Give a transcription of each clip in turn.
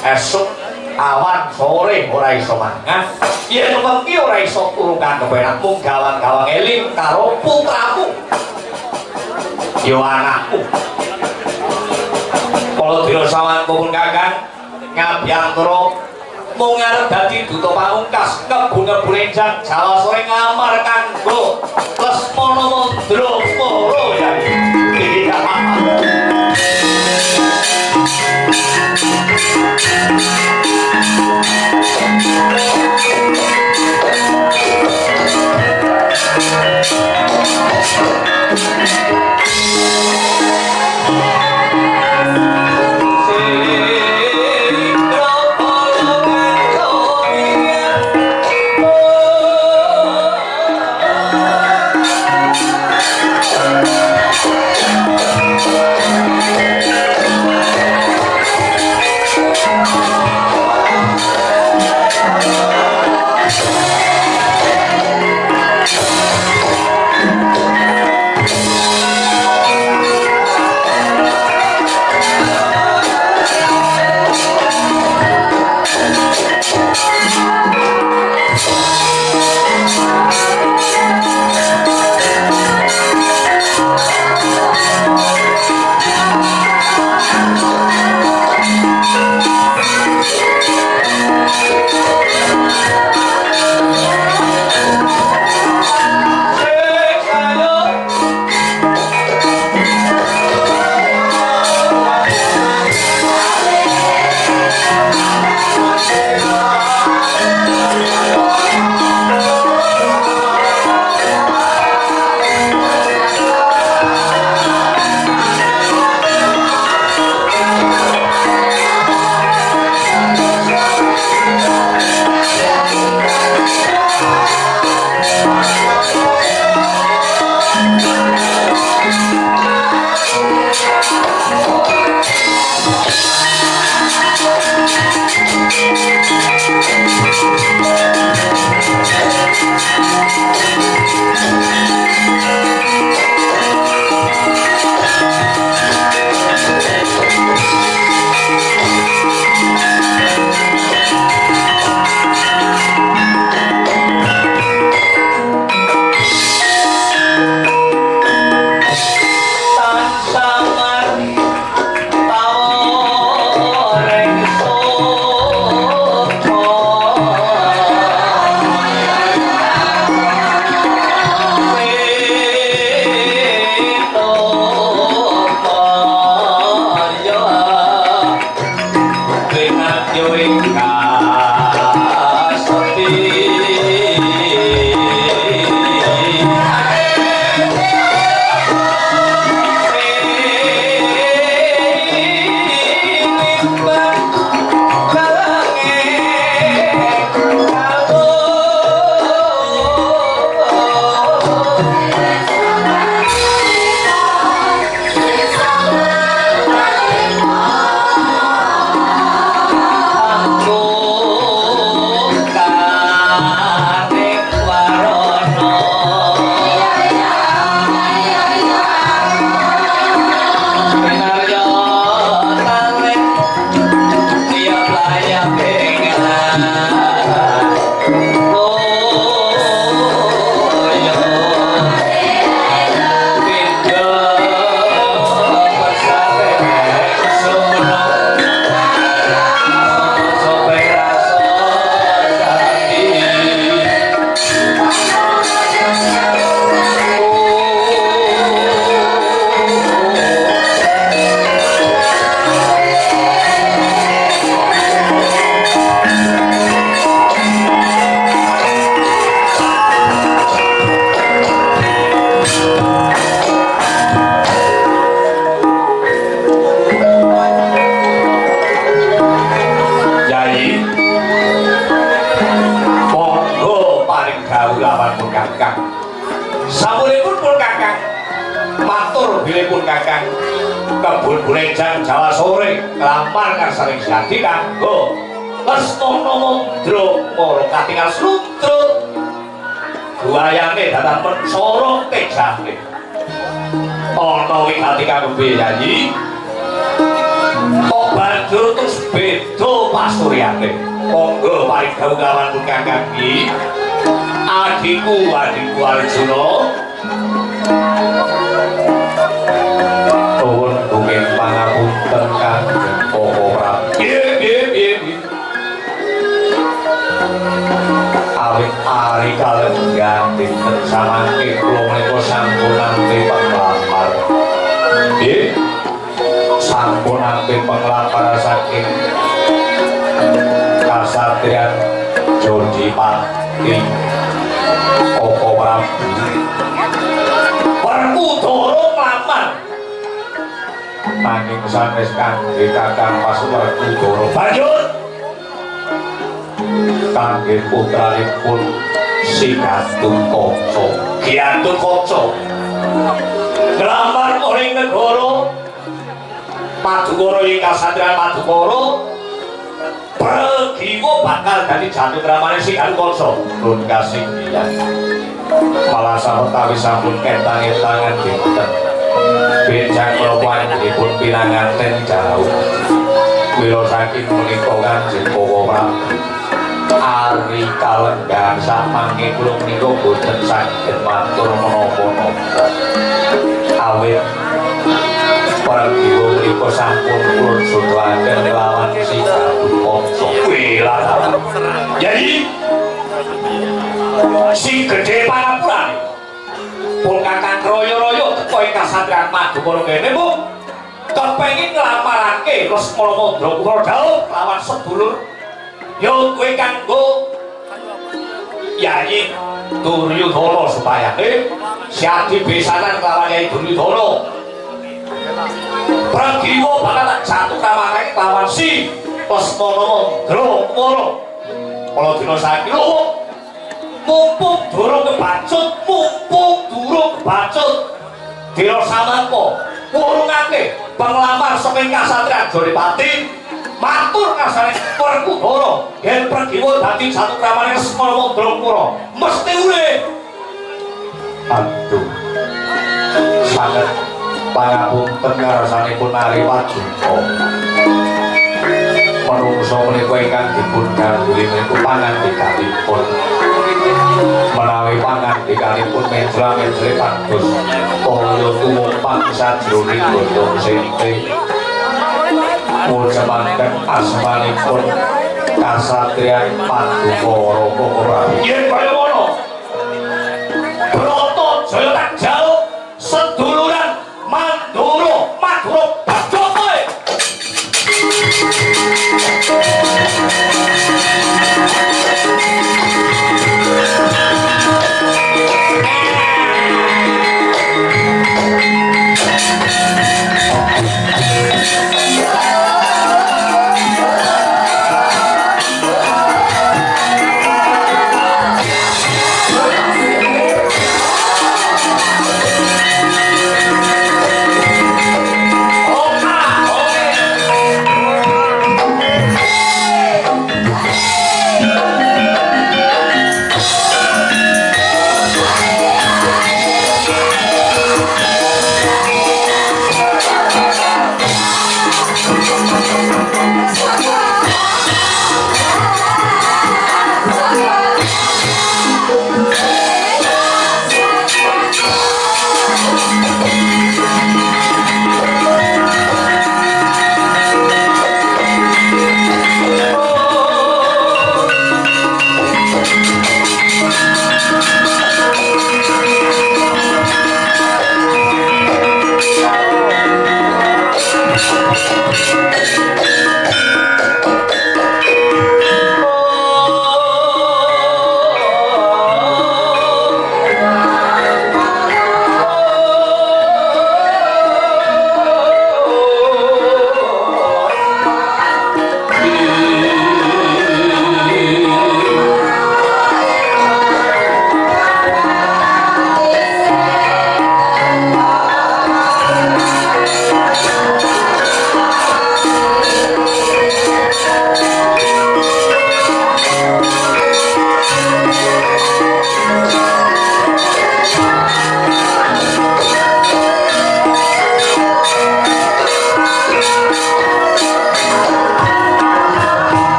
Esuk awan sore ora iso mangan, yen wengi ora iso turu kang kepenak mung gawang-gawang eling karo putraku. Yo anakku. Kala dina sawangun Kakang Ngabyantara mung arep dadi duta pamungkas kebun-kebun enjang Jawa sore ngamar kanggo Lesmana Mandra Para ya. kebun bulenjang Jawa sore nglamar karsaning jadi kanggo Lesmana Mandra mara katingal slutrut buayane datang mensorong tejane ana wigati kanggo biyayi kok banjur terus beda pasuryane monggo paring gawuh kakang iki adikku Arjuna nuwun kenging pangapunten Kanjeng Koko Prabu piye awit ari kalenggan dinten samangke kula menika sampun nampi panglamar nggih sampun nampi panglamar saking kasatriyan Jodipati Koko Prabu Werkudara nglamar nanging sanes kangge Kakang Werkudara banjur kangge putranipun si Giyantun Kaca nglamar ing negara Madukara ing kasatriyan Madukara Pragiwa bakal dadi jatutramane si Giyantun Kaca nun kasinggihan malah sawetawis sampun ketang-ketangan dinten benjang kula panjenenganipun pinanganten jauh wira saking menika Kanjeng Koko Prabu ari kalenggan samangke kula menika boten saged matur menapa-napa awit Pragiwa menika sampun kula jodohaken lawan si Giyantun Kaca wilah jadi si gedhe pangapuran pun Kakang royo-royo teko ing kasatriyan Madukara kene Bu kepengin nglamarake Lesmana Mandra kula dawuh lawan sedulur yo kowe kanggo Yayi Duryudana supayane siadi besanan lawan Yayi Duryudana Pragiwa bakal tak jatutramake lawan si Lesmana Mandra kala dina saiki lho mumpung durung kebacut dina samangka wurungake penglamar saking kasatriyan Jodipati matur kasane Werkudara yen Pragiwa dadi jatutramane Lesmana Mandra mesti urip aduh sanget pangapunten ngarsanipun Ari Paduka manungsa menika ingkang dipun gandhuli menika pangandikanipun menawi pangandikanipun menjla-menjle kados kaya tumupang sajroning godhong sente mujamanten asmanipun kasatriyan Madukara Koko Prabu yen kaya ngono Brata Jaya tak jaluk seduluran Madura Bajokoe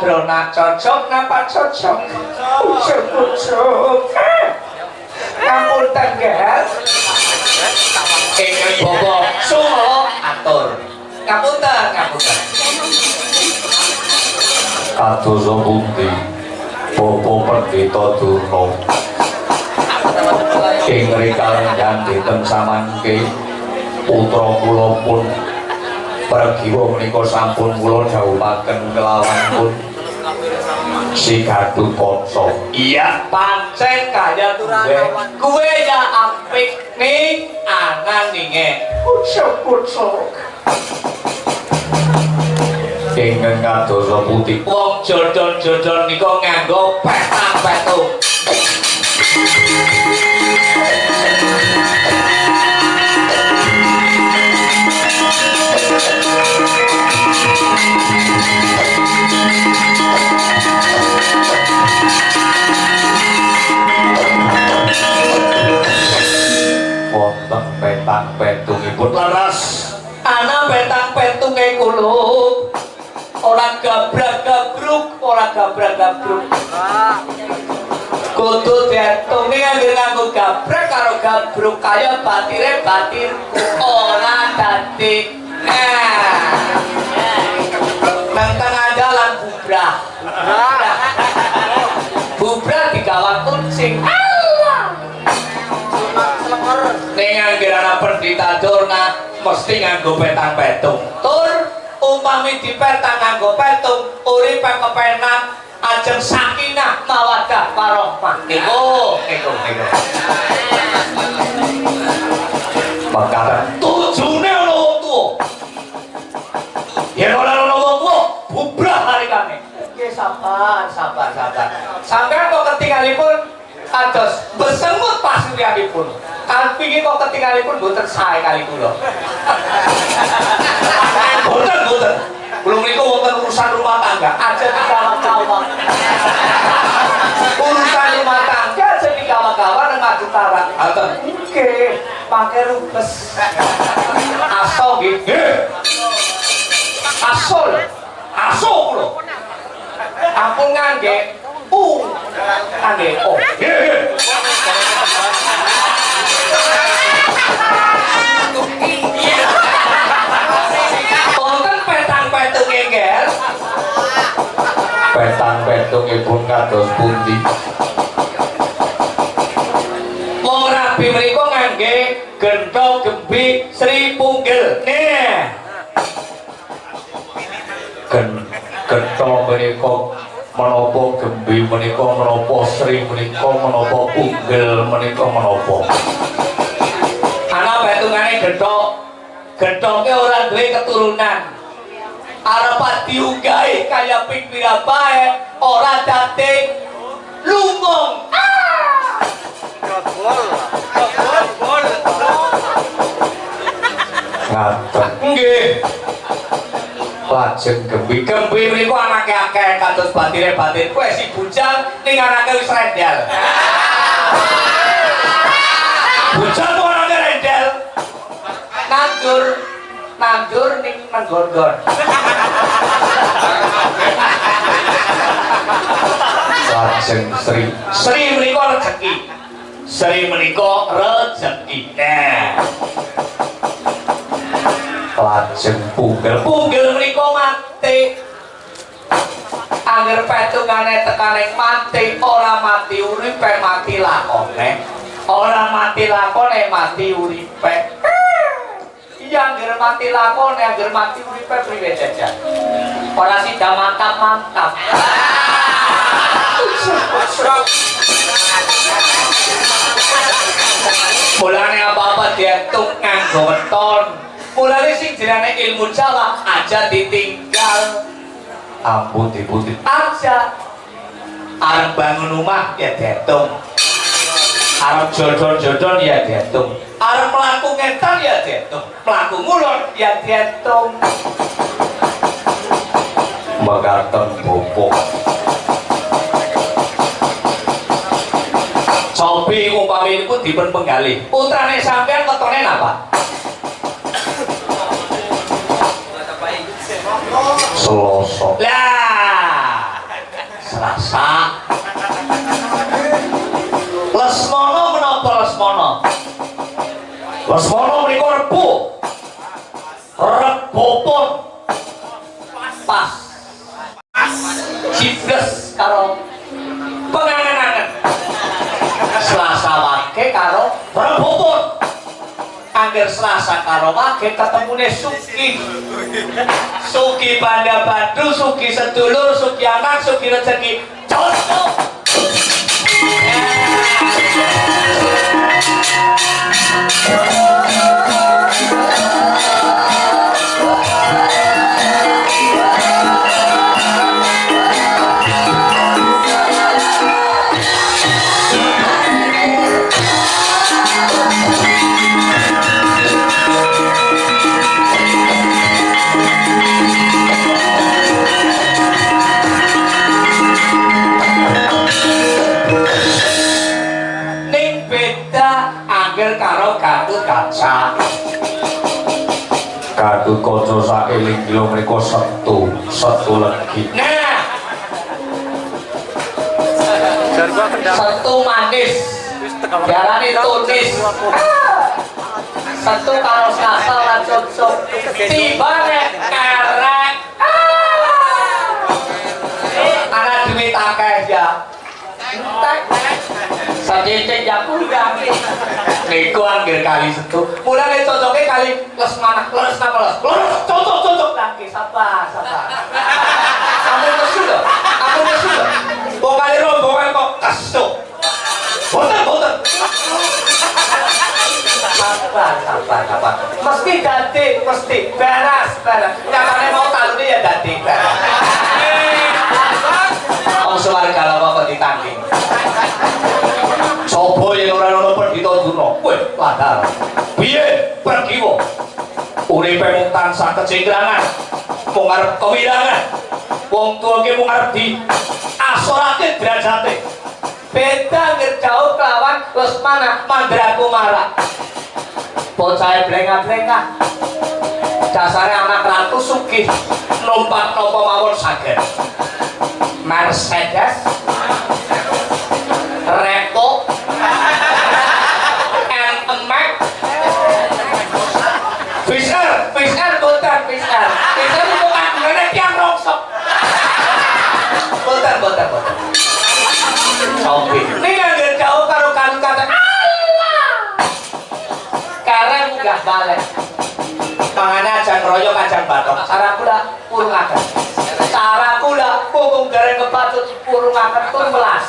Drona cocok napa cocok cocok ampun tanggal ingin bobo sumo atur ngapunten kadosa pundi Bapak Pendeta Durna ing rikala dinten samangke putra kula pun pergiwa menika sampun kula dhawuhaken kelawan pun si Gatotkaca. Iya pancen kaya kuwe ya apik ning ananinge pucuk-pucuk ingkang kadosa putih wong jodon-jodon nika nganggo petang-petung wonten petang-petungipun laras ana petang-petunge kula ora gabrak-gabruk kudu diatungi nganggo gabrak karo gabruk kaya batire batir ora dadi nang tengah dalan bubrah digawa kucing ning anggere Pendeta Durna mesti nganggo petang-petung tur umpami dipetang nganggo petung uripe kepenak ajeng sakinah mawaddah warahmah niku makaten tujune ana wong tuwa yen ora ana wong tuwa bubrah harikane nggih sabar sampeyan kok ketingalipun kados besengut pasuryanipun kalpinge kok ketingalipun mboten sae kali kula boten belum niku wonten urusan rumah tangga aja dikawak-kawak urusan rumah tangga aja dikawak-kawak nang madu tarak ngoten nggih pake rubes aso nggih aso kula ampun ngangge ngangge nggih petang-petungipun kados pundi wong rabi mriku ngangge gentha gembi Sri Punggel gentha menika menapa gembi menika menapa Sri menika menapa Punggel menika menapa ana petungane genthoke ora duwe keturunan arep diunggahi kaya pira bae ora dadi lumung gol ngaten nggih lajeng gembi mriku anake akeh kados batire kowe si bujang ning anake wis rendel bujang kok anake rendel nandur ning nenggon-nggon lajeng Sri menika rezeki lajeng Punggel menika mati angger petungane tekane mati ora mati uripe mati lakone mati uripe iya angger mati lakone angger mati uripe priwe jajan ora sida mantap mulane apa-apa diatur nganggo weton. Mulane sing jenenge ilmu Jawa aja ditinggal. Ampun diputit aja. Arep bangun rumah ya diatur. Arep jodon-jodon ya diatur. Arep mlaku ngetan ya diatur. Mlaku ngulon ya diatur. Mekaten bopok. Sopi umpami niku dipun penggalih. Putrane sampean wetone napa? Selasa. Lah. Selasa. Lesmana menapa Lesmana? Lesmana mriku Rebo. Rebo pun pas. Jibles karo pengangen-angen. Selasa wage karo Rebo pun. Angger Selasa karo wage ketemune Suki. Suki Banda Badu, Suki sedulur, Suki anak, Suki rezeki. Cocok. Karo Gatut Kaca. Gatut Kaca saeling kilo mriku setu legi. Nah. Setu manis. Diarani tunis. Setu karo Selasa ora cocok. Tibane karek. Ana duit akeh ya. Entek. Sadece jakundang. Niku anggere kali setu. Mulane cocoke kali Lesmana, Lesna. Cocok lagi. Sabar. Ampun kesu lho. Wong kali rombongan kok kesu. Boten. Sabar. Mesti dadi, beres. Nyatane mau talune ya dadi beres. Wong suwarga lho kok ditanding. Sopo yang ora ono Pendhita Durna? Kowe ladar. Piye pergi wong? Uripe mung tansah kecingkrangan. Mung arep kewirangan. Wong tuwa ki mung arep di asorake derajate. Beda ngerjauh kelawan Lesmana Mandrakumara. Bocah blengah-blengah. Dasare anak ratu sugih numpak napa mawon saged. Mercedes Repo Mac Fisher boten Fisher itu kandungannya tiang rongsok boten Sopi ini nggak jauh karo kata Allah karena munggah balik mangane ajang royok ajang batok cara kula urung akan cara kula punggung gareng kebatut urung akan tur melas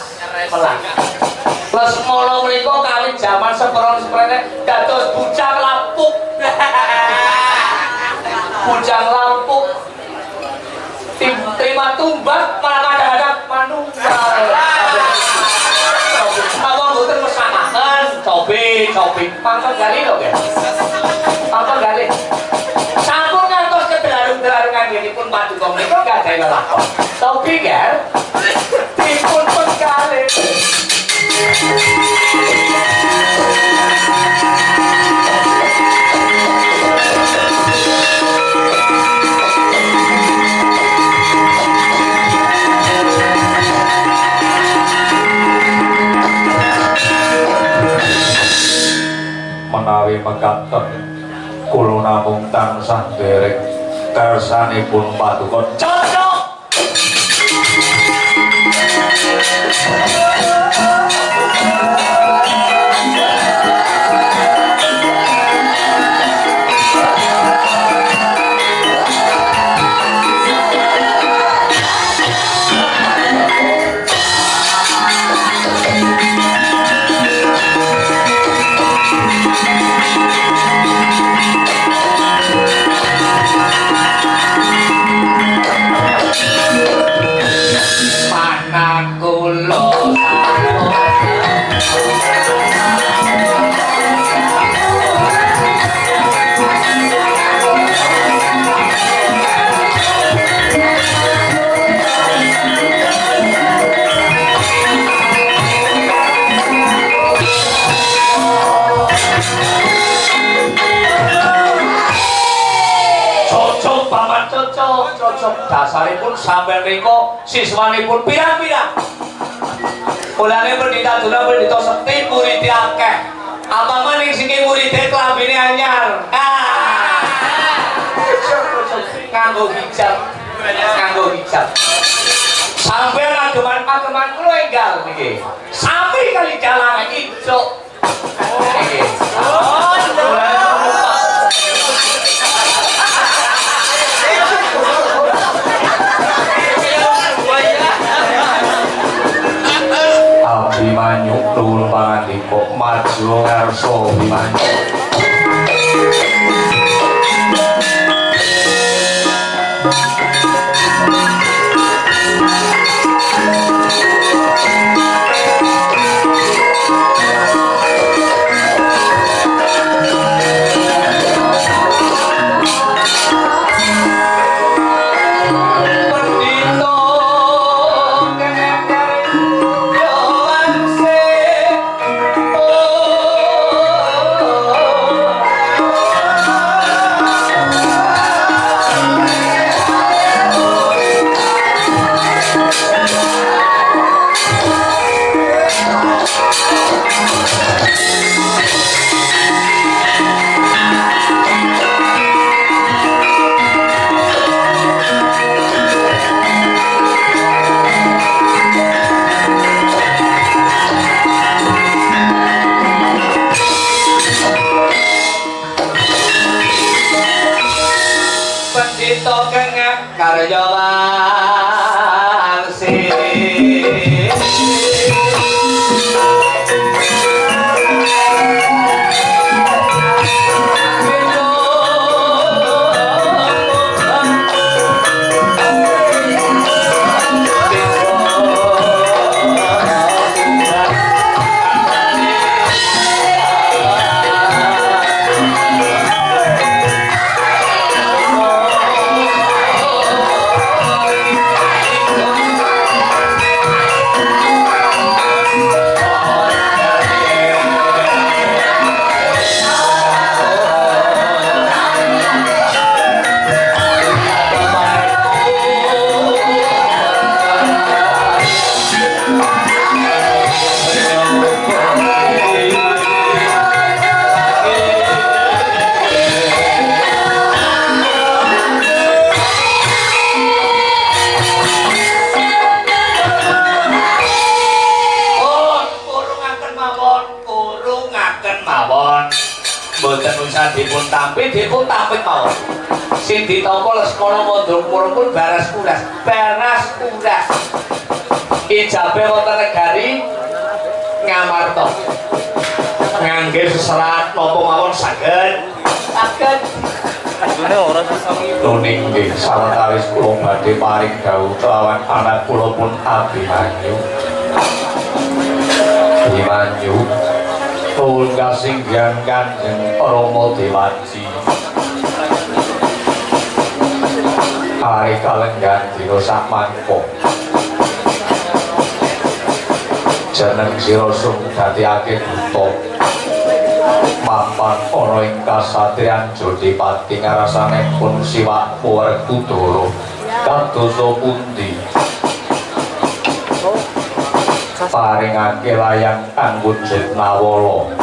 Lesmana menika kali jaman seperon-seperone dados bujang lampuk. Bujang lampuk. Terima tumbas malah kadang-kadang manunggal. Mawon mboten mesakaken, cobi. Mangkon gali lho, Guys. Mangkon gali. Sampun ngantos kedelarung-delarungan nginipun paduka menika gadhahi lelakon. Cobi, Guys. Dipun penggalih. Menawi mekaten kula namung tansah derek kersanipun paduka cocok. cocok dasaripun sampeyan riko siswanipun pirang-pirang. Mulane pendhita Duna pendhita Sekti murid akeh. Apa maning sing murid klambine anyar. Nganggo hijab. Sampeyan ageman kula enggal niki. Sami kali jalan ijo. Niki. Abimanyu nuwun pangandika maju ngarsa Abimanyu. Dipun tampik mawon. Sing ditampa Lesmana Mandrakura pun baras kuras. Ijabe wonten negari Ngamarta. Ngangge seserat napa mawon saged. Dene ora sami nuning nggih sawetawis kula badhe paring dawuh kelawan anak kula pun Abimanyu. Abimanyu pun kasinggihan Kanjeng Rama Dewaji. Ari kalenggan dina sakmangka. Jeneng sira sung dadiake buta. Mapan ana ing kasatriyan Jodipati ngarasanipun Siwak Werkudara. Kadosa pundi? Paringake layang kanggo Jetnawala.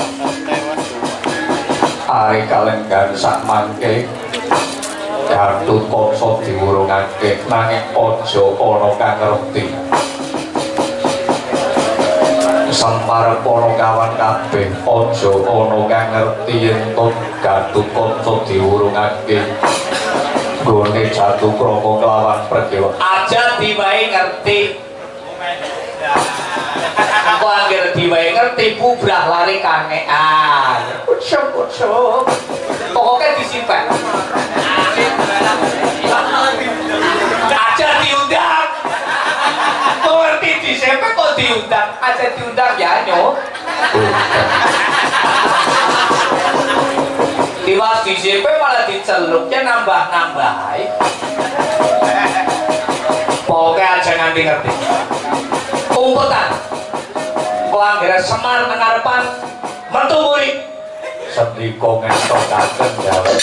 Ari kalenggan sakmangke Gatotkaca diwurungake nanging aja ana kang ngerti. Semar para kawan kabeh aja ana kang ngerti yen to Gatotkaca diwurungake nggone Jatukrama kelawan Predewa. Aja diwae ngerti. Aku anggere diwae ngerti bubrah lari kanean. Ucap. Pokoknya disimpan. Aja diundang. Ngerti disimpan kok diundang. Aja diundang ya nyo. Tiwas disimpan malah diceluknya nambah-nambah. Pokoknya aja nganti ngerti. Umpetan. Kok anggere Semar mengarepan metu murid. Sendika ngentokaken dawuh.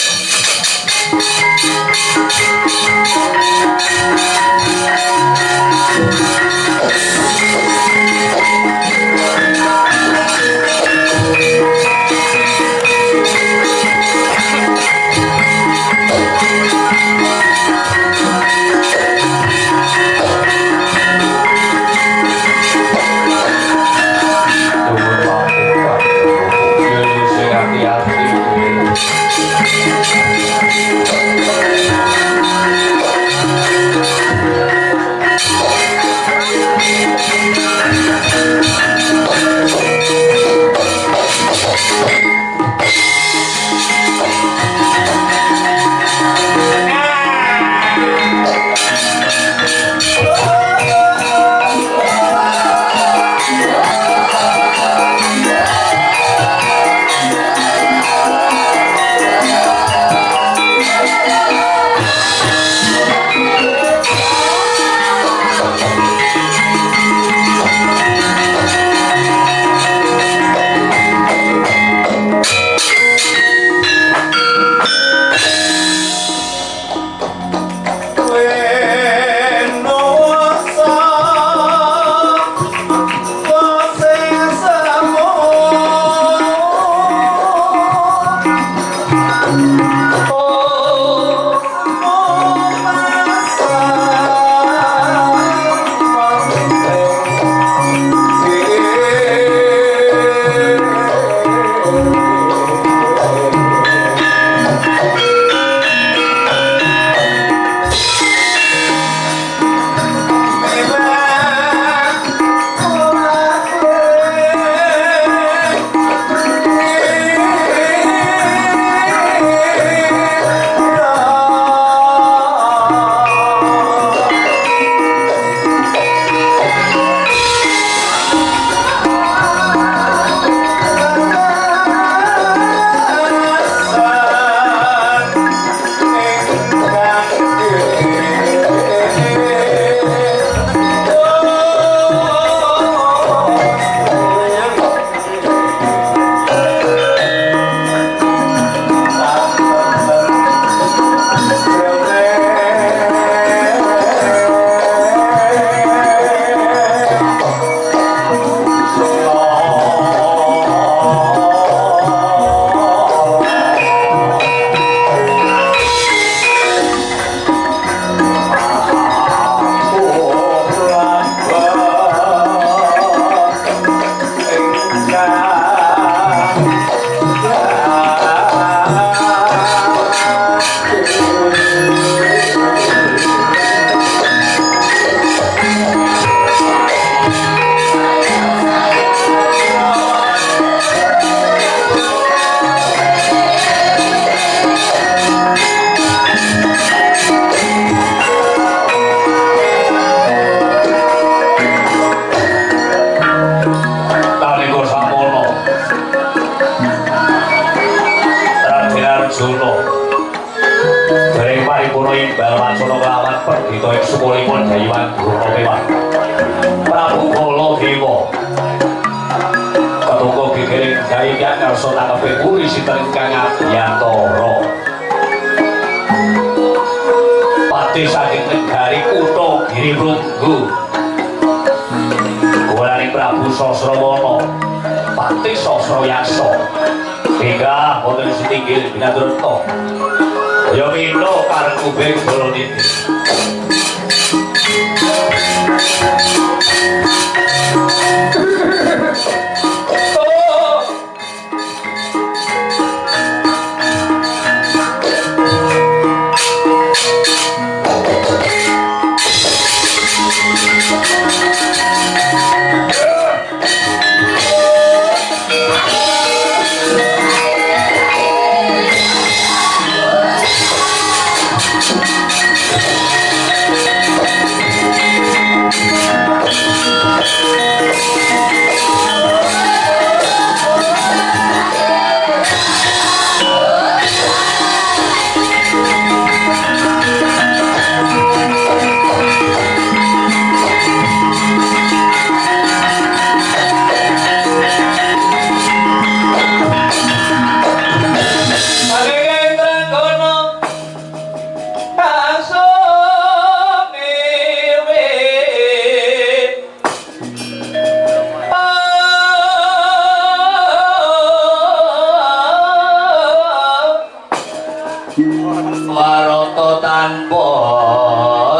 tanpa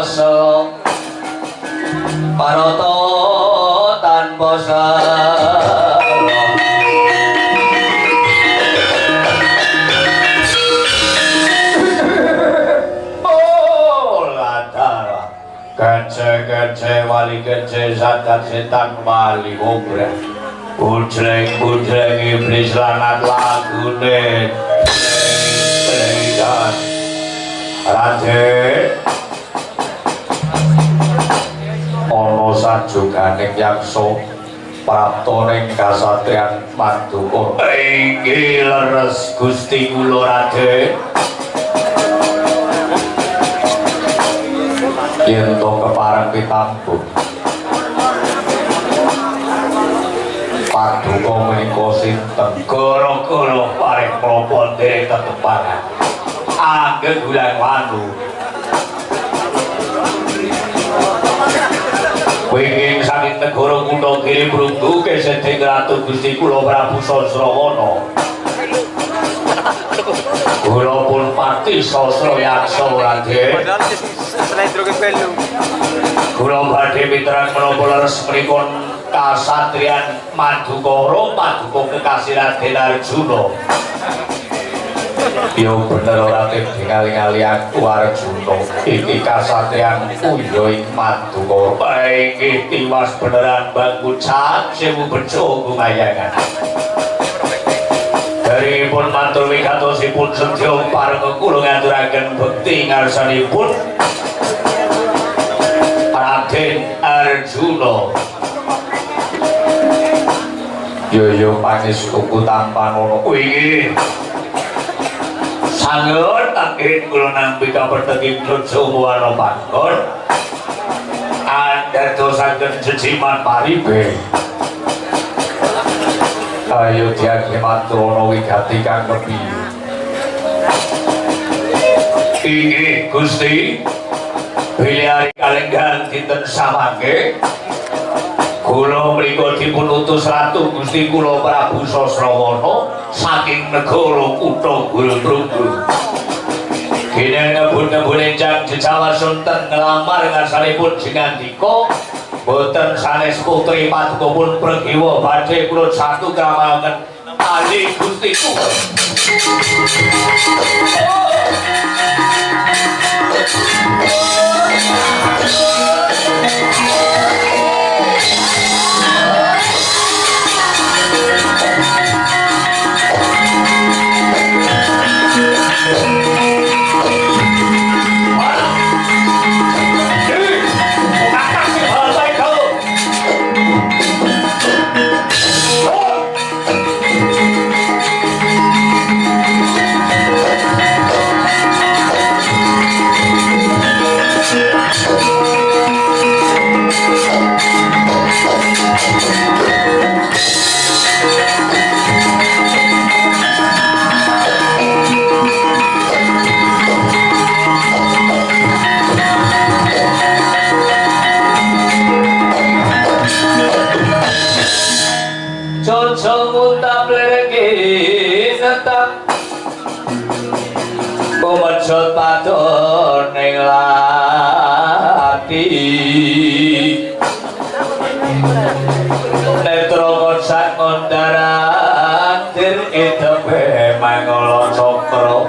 selo Parata tanpa selo Gece wali gece zakat setan wali ngobrol Budreng iblis lanat lagune Blengan Raden Ono sajuganing yakso Praptoning kasatriyan Manduka Inggih leres Gusti kula Raden yen to kepareng pitambuh Paduka menika sinten gara-gara paring klapa dereng tetepangan anggeng bulan wanu winging saking negara kutha Giriprunggu kesedhing Ratu Gusti kula Prabu Sasrawana kula pun pati sasra yaksa Raden kula badhe miterang menapa leres menika kasatriyan Madukara Paduka kekasih Raden Arjuna ya bener ora tingali-ngali aku Arjuna iki kasatriyan kuya ing Madukara inggih tiwas beneran bangku cat sewu bejo gumayangan Daripun matur wigatosipun sedya pareng kula ngaturaken bekti ngarsanipun Raden Arjuna Yo panis kuku tampan ono kuwi sanget angin kula nampi kaperteking Jojo ana panggon andadosaken jejiman paribe ayo diake matur ana wigati kang kepiye inggih Gusti bilih kalenggan dinten samangke kula mriku dipun utus Ratu Gusti kula Prabu Sasrawana saking negara kutha Giriprunggu kene ngebun-ngebun enjang jejawa sunten ngelamar ngarsanipun jingandika boten sanes putri Paduka pun pregiwa badhe kula satu kramaken ali Gusti kula Pemecot padon ning lati Netro kosak ngondaran dir itepe mangala cakra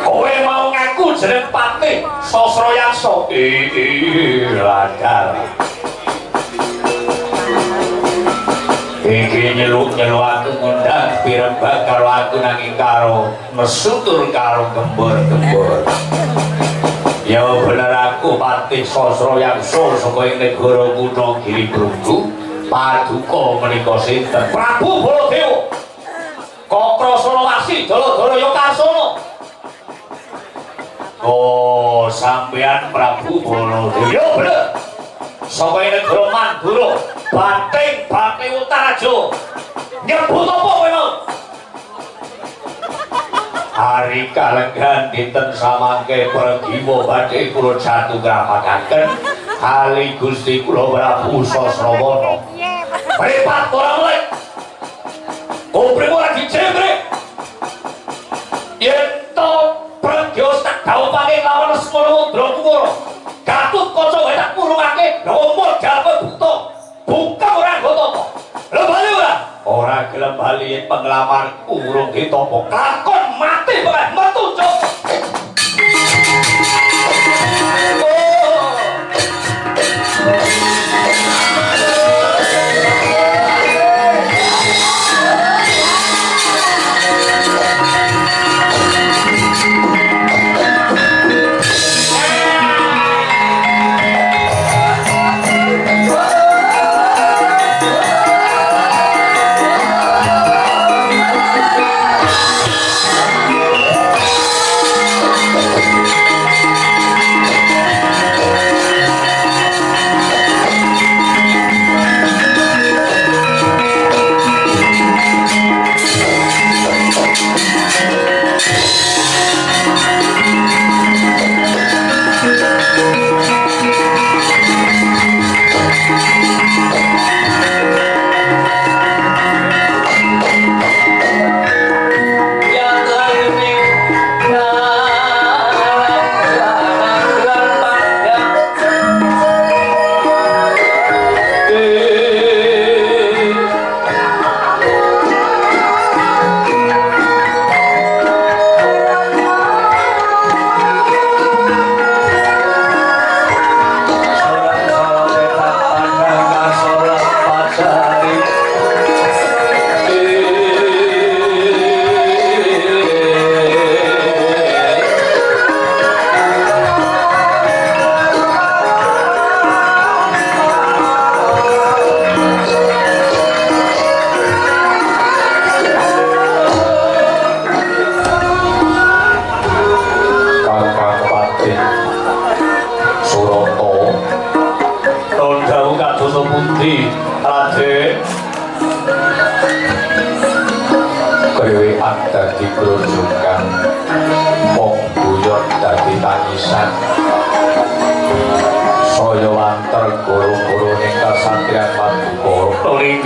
kowe mau ngaku jeneng Patih Sasrayaksa lakar iki nyeluk aku ngundang pirembak karo aku nanging karo mesutur karo gembor-gembor ya bener aku Patih Sasrayaksa saka ing negara kutha Giriprunggu Paduka menika sinten Prabu Baladewa Kakrasnawasi Dala-dala Yakasana oh sampean Prabu Baladewa ya bener saka ing negara Mandura Banting Utaraja nyebut apa kowe hari kalenggan dinten samangke pregiwa badhe kula jatugrapakaken kali Gusti kula Prabu Sasrawana mripat ora mulih Kopremu lagi jembrek. Yen to Pradyos tak dhaupake lawan Lesmana Mandra Kumara. Gatut kaca wae tak purungake, lha modal kowe buta. Buka ora nggoto apa. Lha bali ora? Ora gelem bali yen penglamar urung ditopo. Lakon mati bae metu cuk.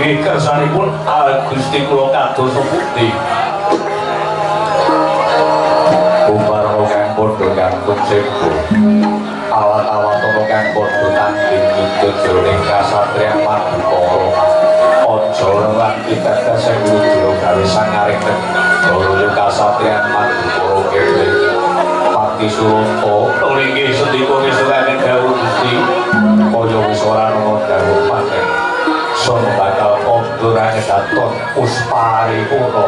Kersanipun Gusti kula kadosa putih. Umarana kang padha gantung sembo. Awat-awatana kang padha tanding nyucut jroning kasatriyan Madukara. Aja lan kita sing lucu gawe sangaring negara kasatriyan Madukara kene. Pati Surata ringkih sendika suraning dawuh Gusti kaya wis ora ana dawuh maneh. Sono bakal ondurane Gatot Pusparipurna.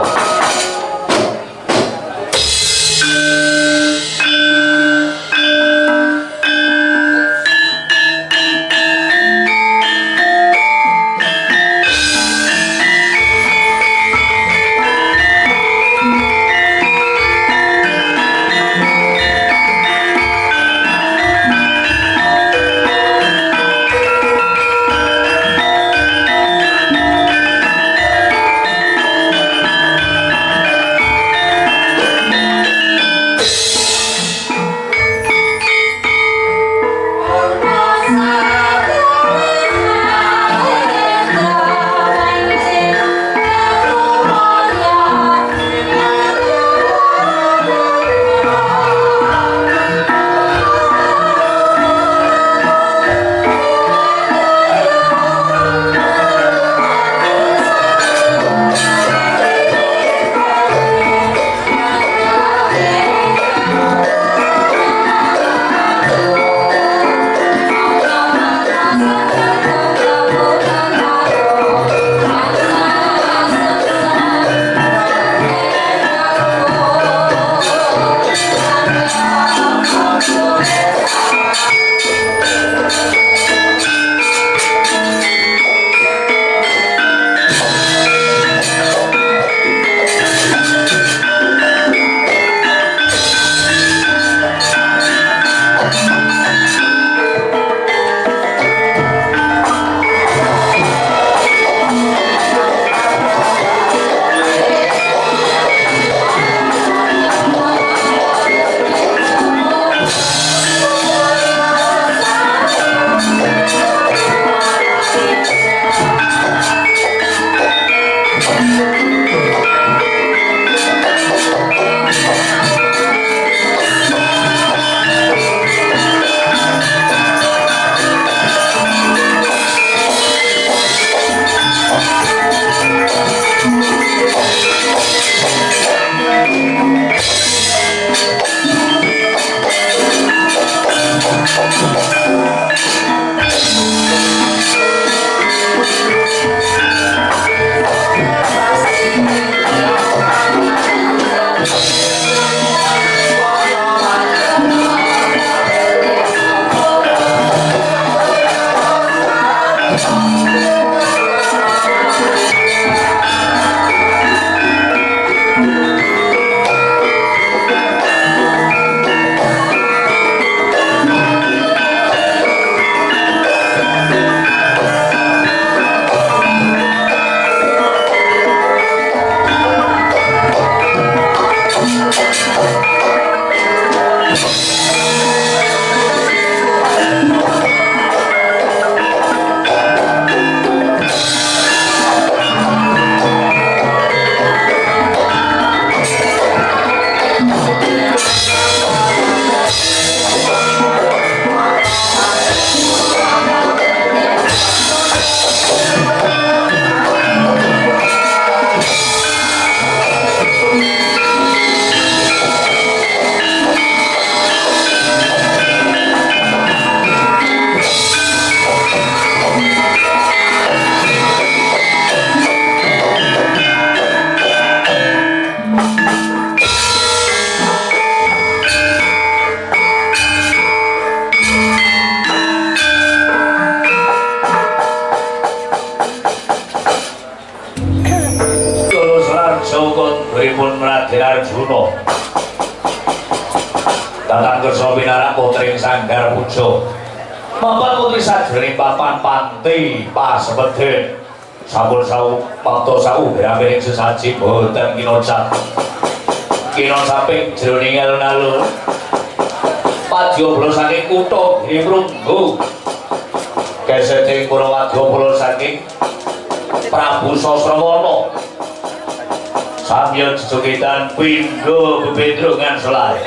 anggenipun Raden Arjuna datang kersa pinarak putring Sanggar Puja mapan putri sajroning papan panti pasebeden sampun waktu saugeramining sesaji boten kinocap ping jroning alun-alun wadyabala saking kutha Grimrunggu geseting para wadyabala saking Prabu Sasrawana samya jejogedan pindha bebendrongan selare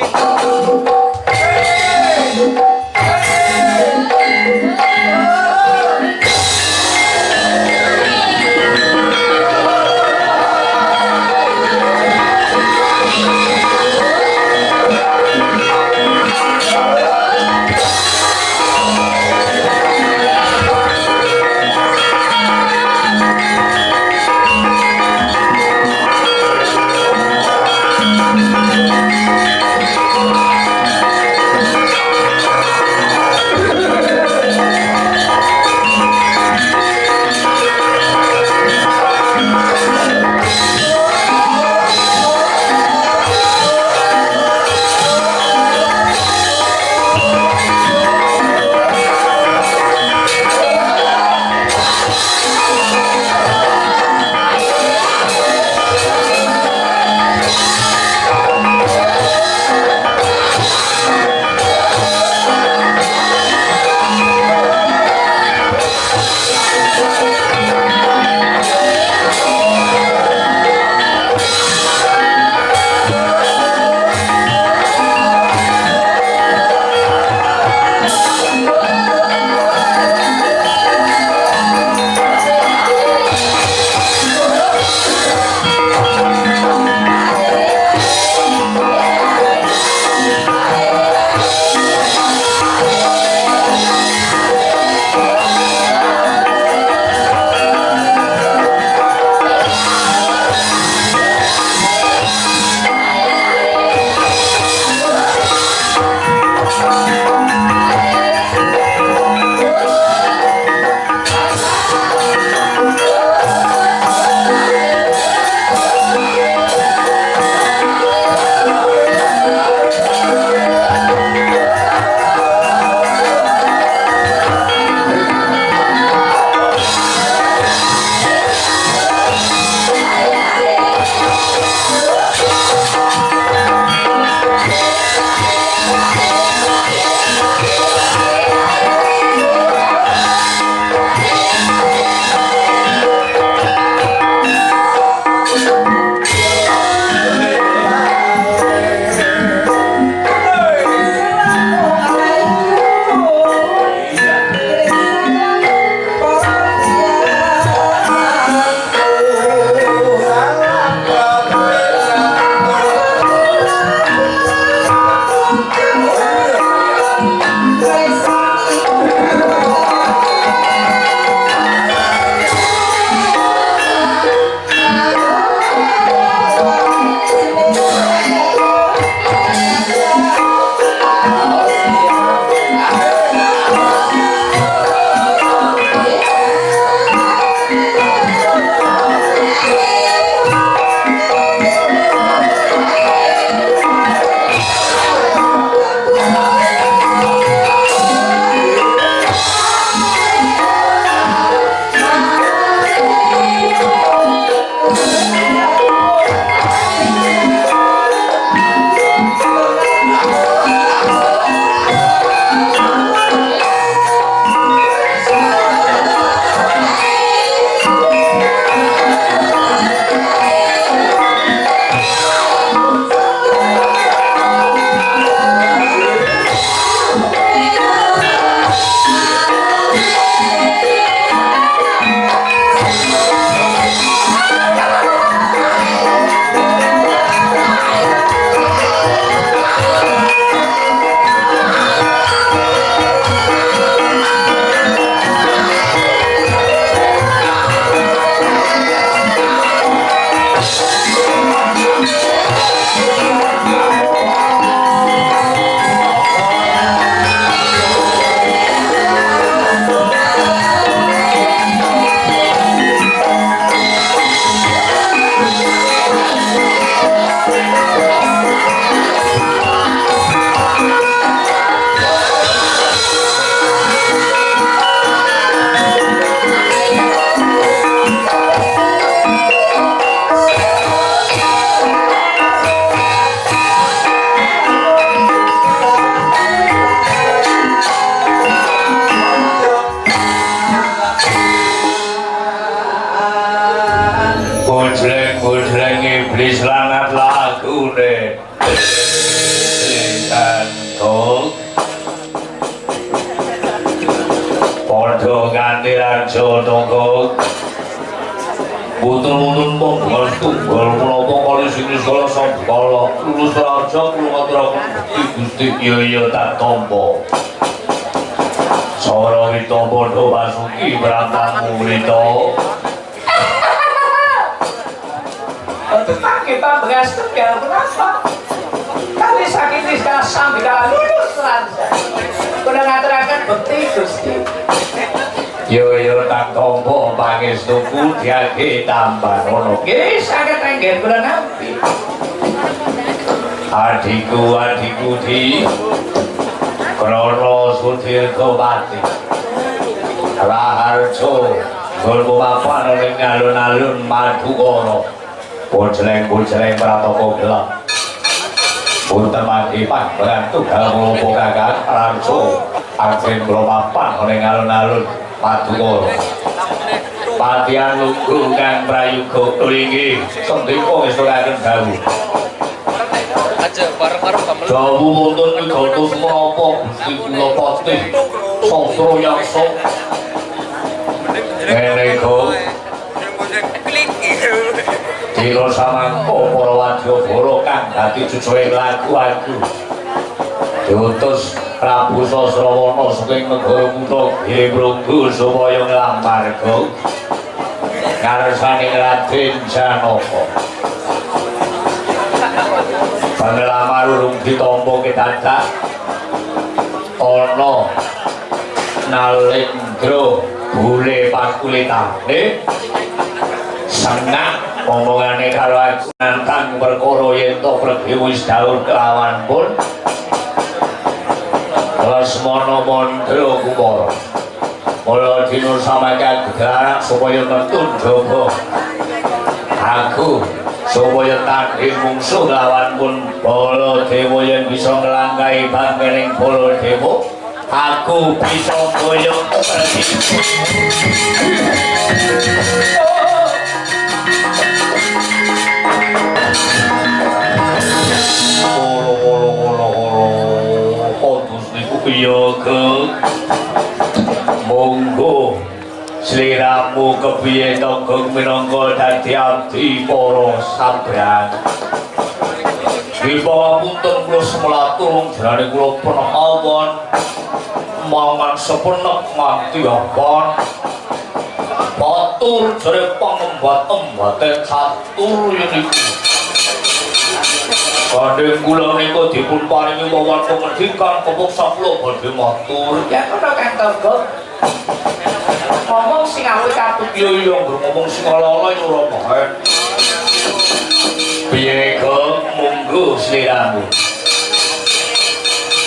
iblis langat lagune Kantuk Podo ganti raja tongkok Butun-butun pembal tunggal menapa kali sini segala sabkala lulus raja kula ngaturaken Gusti iya tak tampa Sora wita padha Basuki Bratamu wita Tetap kita beras tegal kenapa? Kali sakit di dasar tidak lulus raja Kuda ngaturaken bekti Gusti Yo tak tompo pangestuku diage tambah ono. Nggih saged renggen kula nampi. Adikku di Krana Sutirtawati. Raharjo gulmu mapan ning alun-alun Madukara. Bojleng-bojleng pratapa gelap. Punten mangke panggilan tunggal mlopo Kakang Raharjo. Anggen kula mapan ning alun-alun Madukara. Patihan lungguh kang prayoga inggih sendika ngestokaken dawuh. Aja bareng-bareng kamu. Dawuh wonten Wigatos menapa Gusti kula patih sastra yaksa. Menika Dira samangka para wadyabara kang dadi cucuke lagu-lagu. Diutus Prabu Sasrawana saking negara Kutha Girimrunggu supaya nglamparga ngarsane Raden Janaka. Panglamar urung ditampa kedadak ana Nalendra bule pakulitane sengak omongane karo nantang perkara yen to Prabu wis dawuh kelawan pun Lesmana Mandra Kumara mula dina samangka gegarak supaya netun jaba aku supaya tanding mungsuh lawan pun Baladewa yen bisa nglangkai bangkening Baladewa aku bisa boyong pergi Yoga monggo sliramu kepiye to Gong minangka dadi abdi para sabrang Wipapunten kula semlatur jarane kula penawon mangan sepenek mati apon batur jare pangembat-embate catur yen iku Kadang kula nika dipun paringi wawan pengedikan kepeksa kula badhe matur. Ya kena Kang Togo. Ngomong sing awit katut yo ngomong sing ala-ala ora bae. Piye kok monggo sliramu.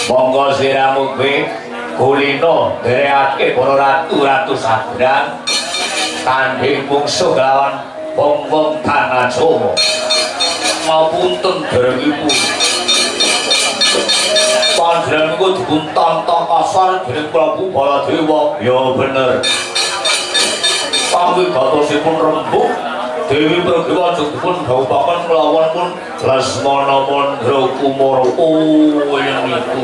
Monggo sliramu kuwi kulino dereake para ratu-ratu sabrang tanding mungsuh lawan wong-wong tanah Jawa. Ngapunten derengipun panjenengan niku dipun tantang kasar dening Prabu Baladewa ya bener pangwigatosipun rembug Dewi Pragiwa dipun dhawuhaken kelawan pun Lesmana Mandra Kumara yen niku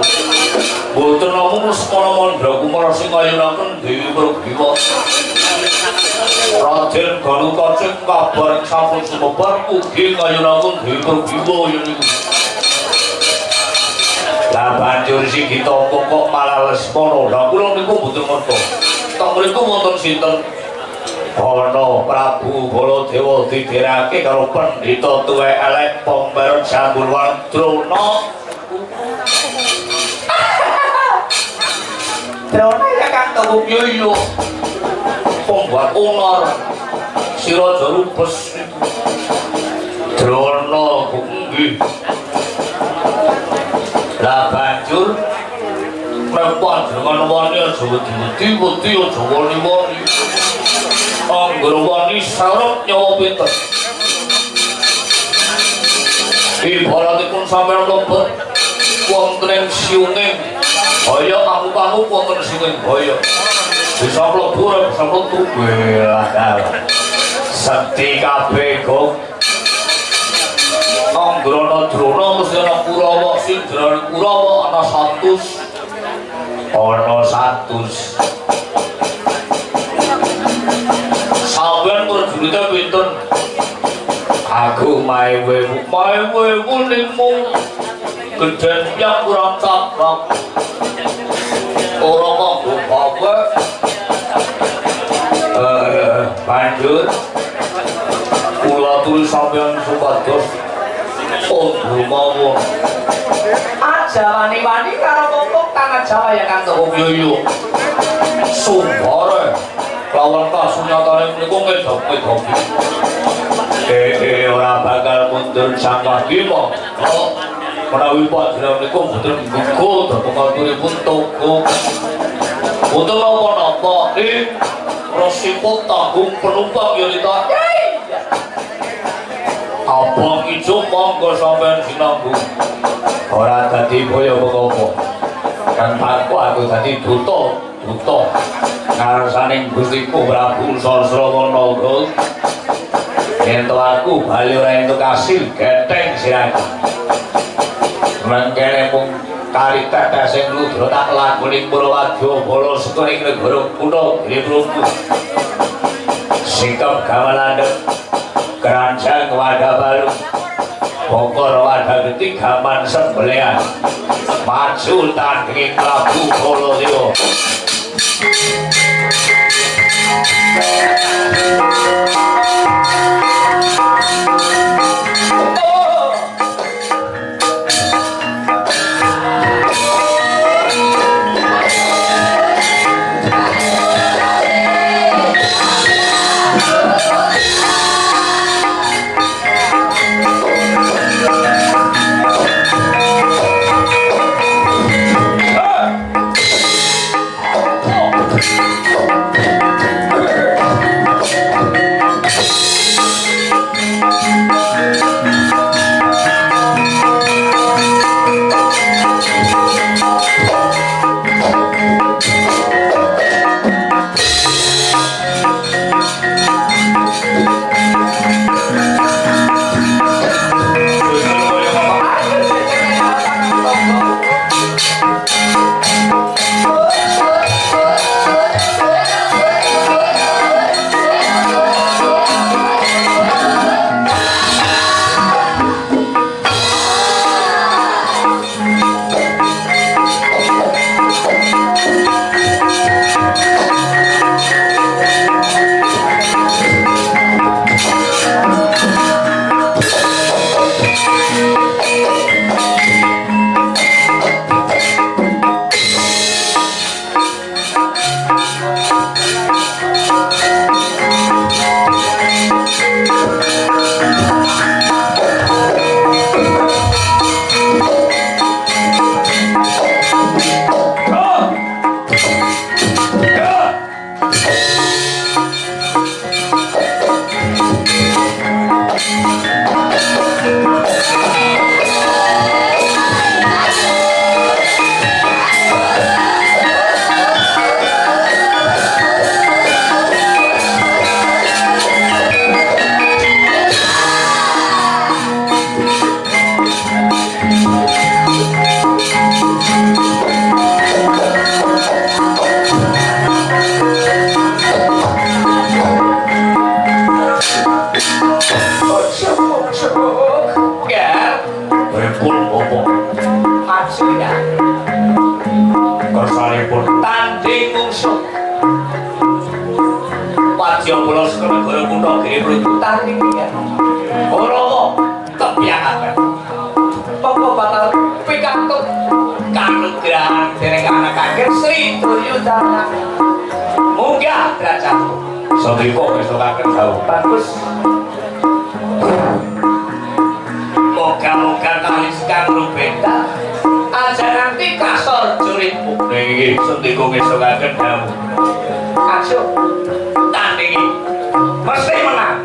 boten namung Lesmana Mandra Kumara sing ngayunaken Dewi Pragiwa Raden Ganukacing kabar sampun sumebar ugi ngayunaken Dewi Pragiwa yen niku. Lah banjur sing ditampa kok malah Lesmana. Lah kula niku mboten ngono. Teng mriku wonten sinten? Ana Prabu Baladewa didherake karo pendhita tuwek elek Pember Jambulwan Drona. Drona ya Kang Togo yo. Pembuat unar sira jarubes Drona nggih lah banjur prepon dengan wani aja wedi-wedi aja wani-wani anggere wani sarep nyawa pinter ibaratipun sampeyan mlebet wonten ing siunging kaya amuk-amuk wonten siunging kaya bisa mlebu bisa metu lah sekti kabeh kok Drona mesti ana Kurawa sing jenenge Kurawa ana 100. Ana 100. Sampeyan prajurite pinten? Aku maewe ning mung gedhen yang kurang cakap. Ora kanggo bapak. Banjur kula turu sampeyan supados ondo mawon. Aja wani-wani karo ngomong tangan Jawa ya Kang Toko. Yo. Sumpare. Lawan kasunyatane niku ngedok-edok. Ora bakal mundur jangkah kimo. Menawi panjenengan niku mboten nggo dhateng kantoripun toko. Mboten napa-napa ing resiko tanggung penumpang ya Lita. Abang ijo monggo sampean sinambung. Ora dadi boyo apa-apa. Kan aku dadi duta. Ngarsaning Gustiku Prabu Sasrawanaga. Yen aku bali ora entuk kasil getheng siraku. Mangkene mung kari tetes sing ludra tak lakoni Purwadya bala sekuning negara kuna Giriprunggu. Sikap gawalandhep keranjang wadah baru bokor wadah geti gaman sembelian maju tanding Prabu Baladewa. Moga-moga kali sekang rubenda aja nanti kasor juritmu ini sendiko ngesokaken kamu aja tandingi mesti menang.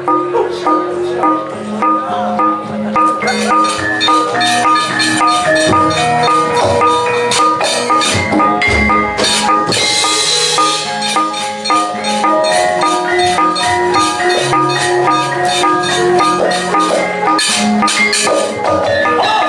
Oh!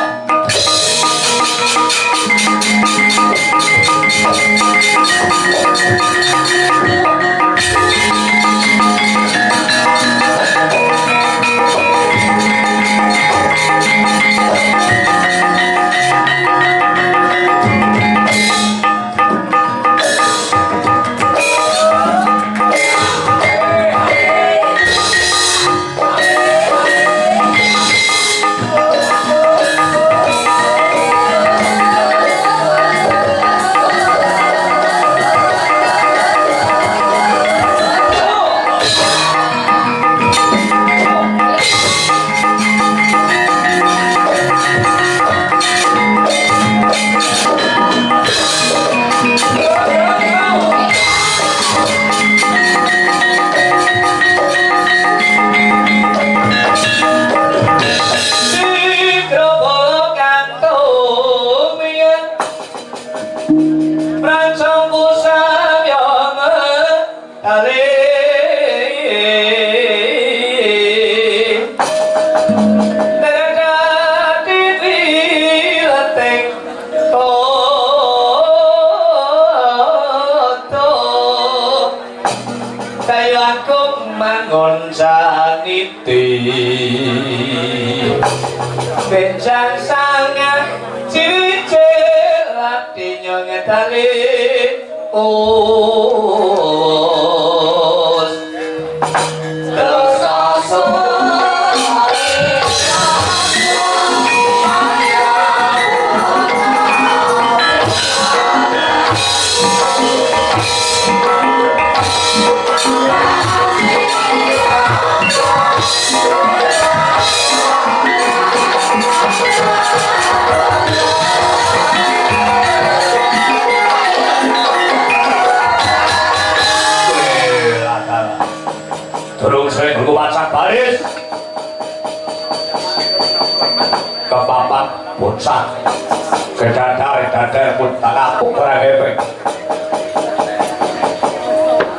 niti benjang sangat ciri-ciri latinya ngedali us terus durung sering berkumacan baris kepapak bocah kedadar pun tak kapuk orang hebat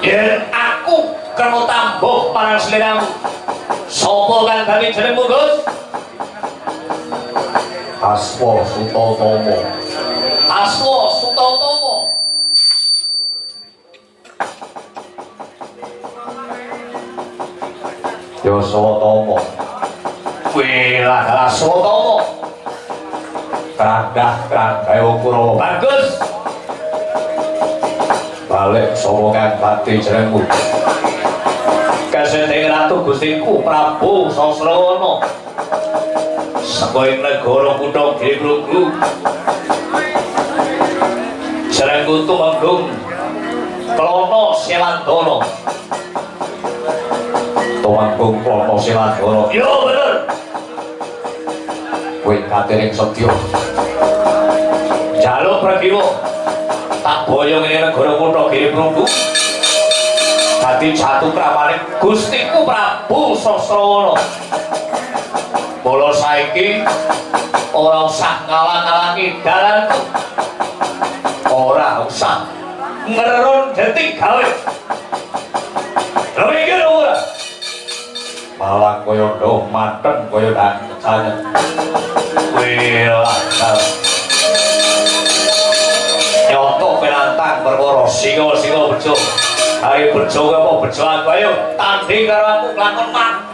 yen aku kena tambuh parang seliramu sopo kan dari jenengmu Gus Aswa Sutotomo Aswa Sutotomo yo Sutomo wila adalah Sutomo kerangga ukuro bagus balik somongan pati jenengmu kesenting ratu gustiku Prabu Sosrono sekolah negara kutong Giluglu jenengku Tumenggung Klono Sewantana Tumenggung Klono Sewantana yo bener kowe katiring setya jaluk pragiwa tak boyong ini negara kutha Giluglu dadi jatuh kramaning gustiku Prabu Sosrono mula saiki ora usah ngalang-alangi dalan ora usah ngerun detik gawe lho iki ora malah kaya ndoh mateng kaya dangane wilah nyoto penantang perkara singa-singa bejo ayo bejo apa bejo aku ayo tanding karo aku lakon mak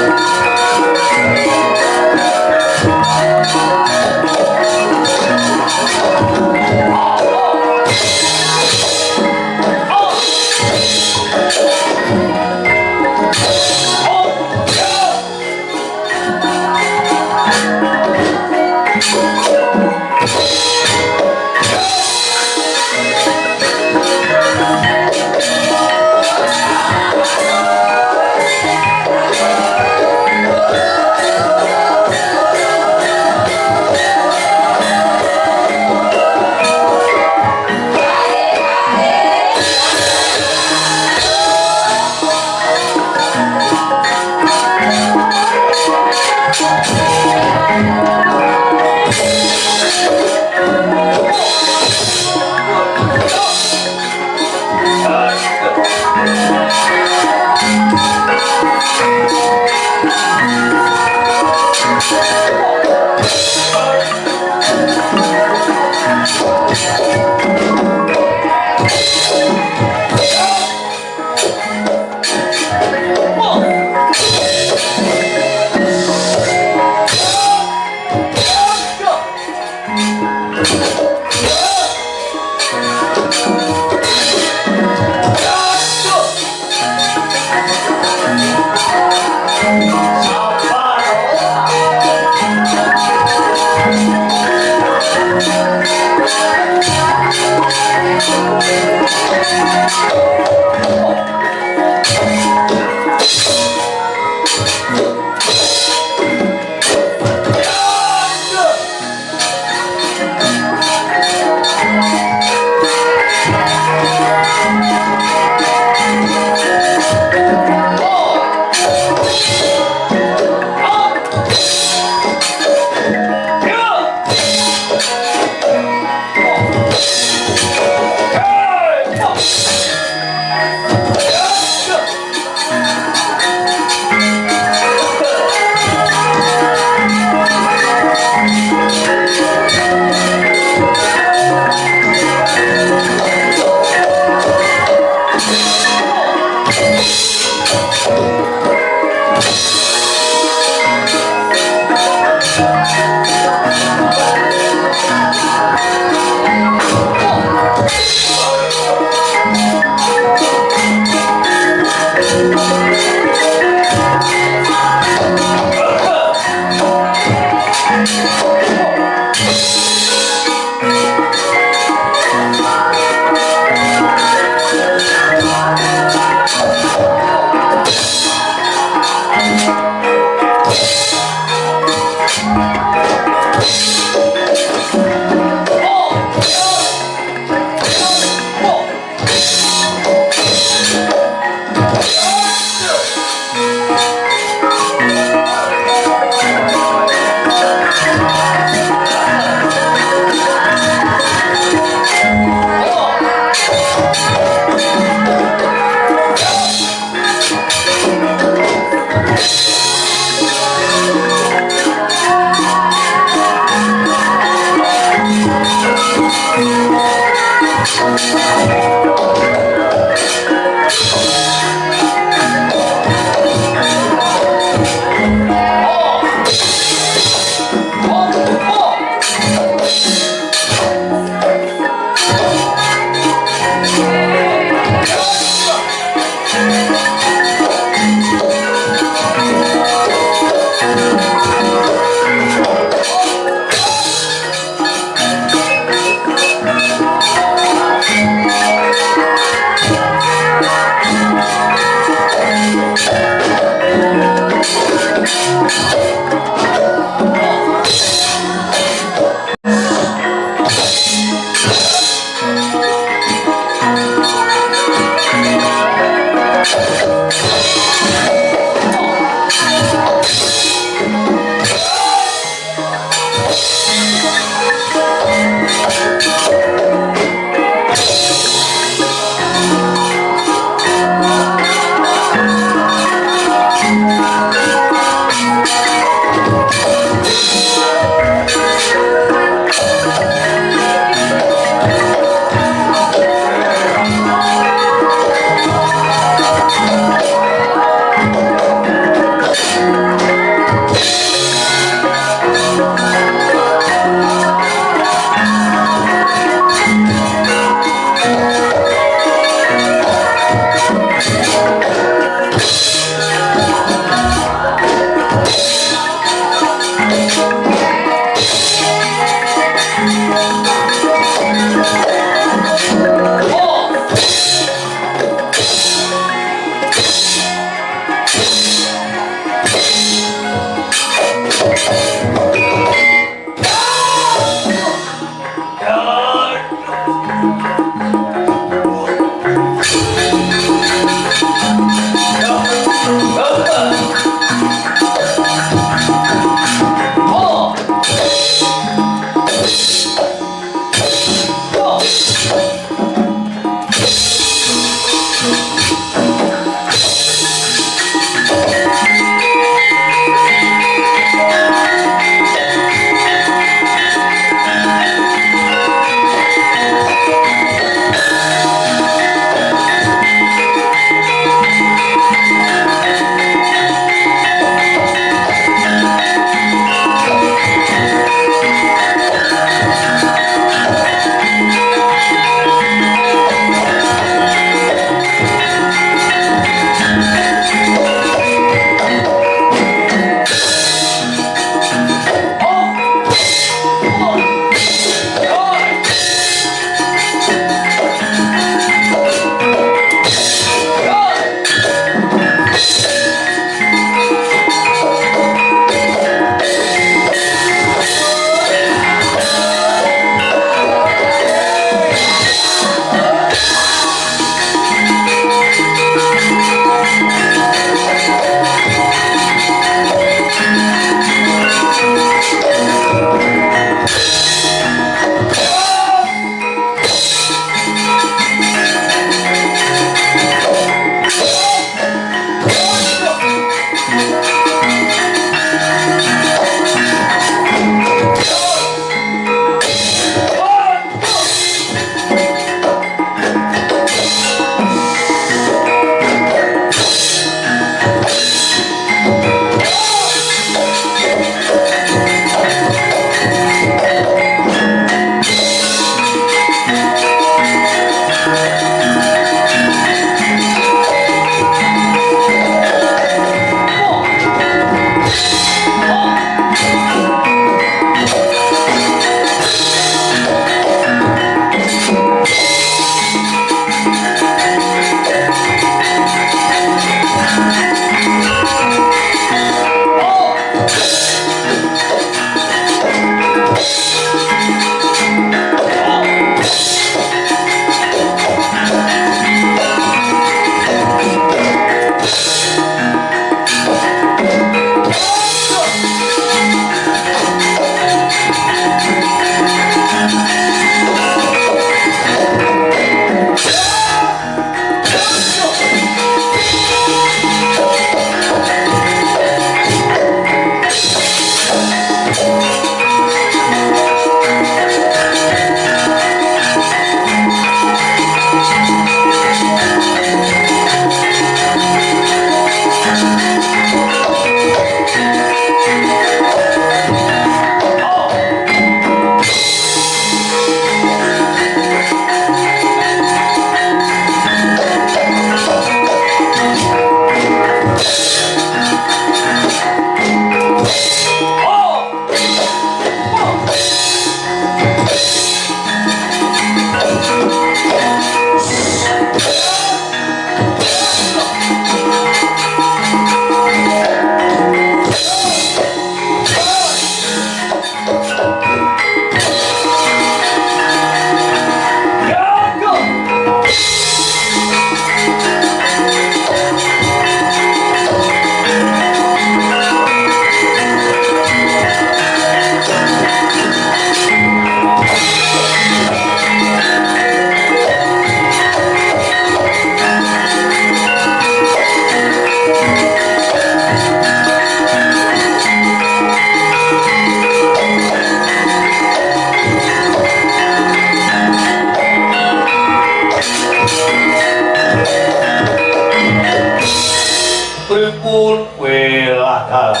ampun welah dalan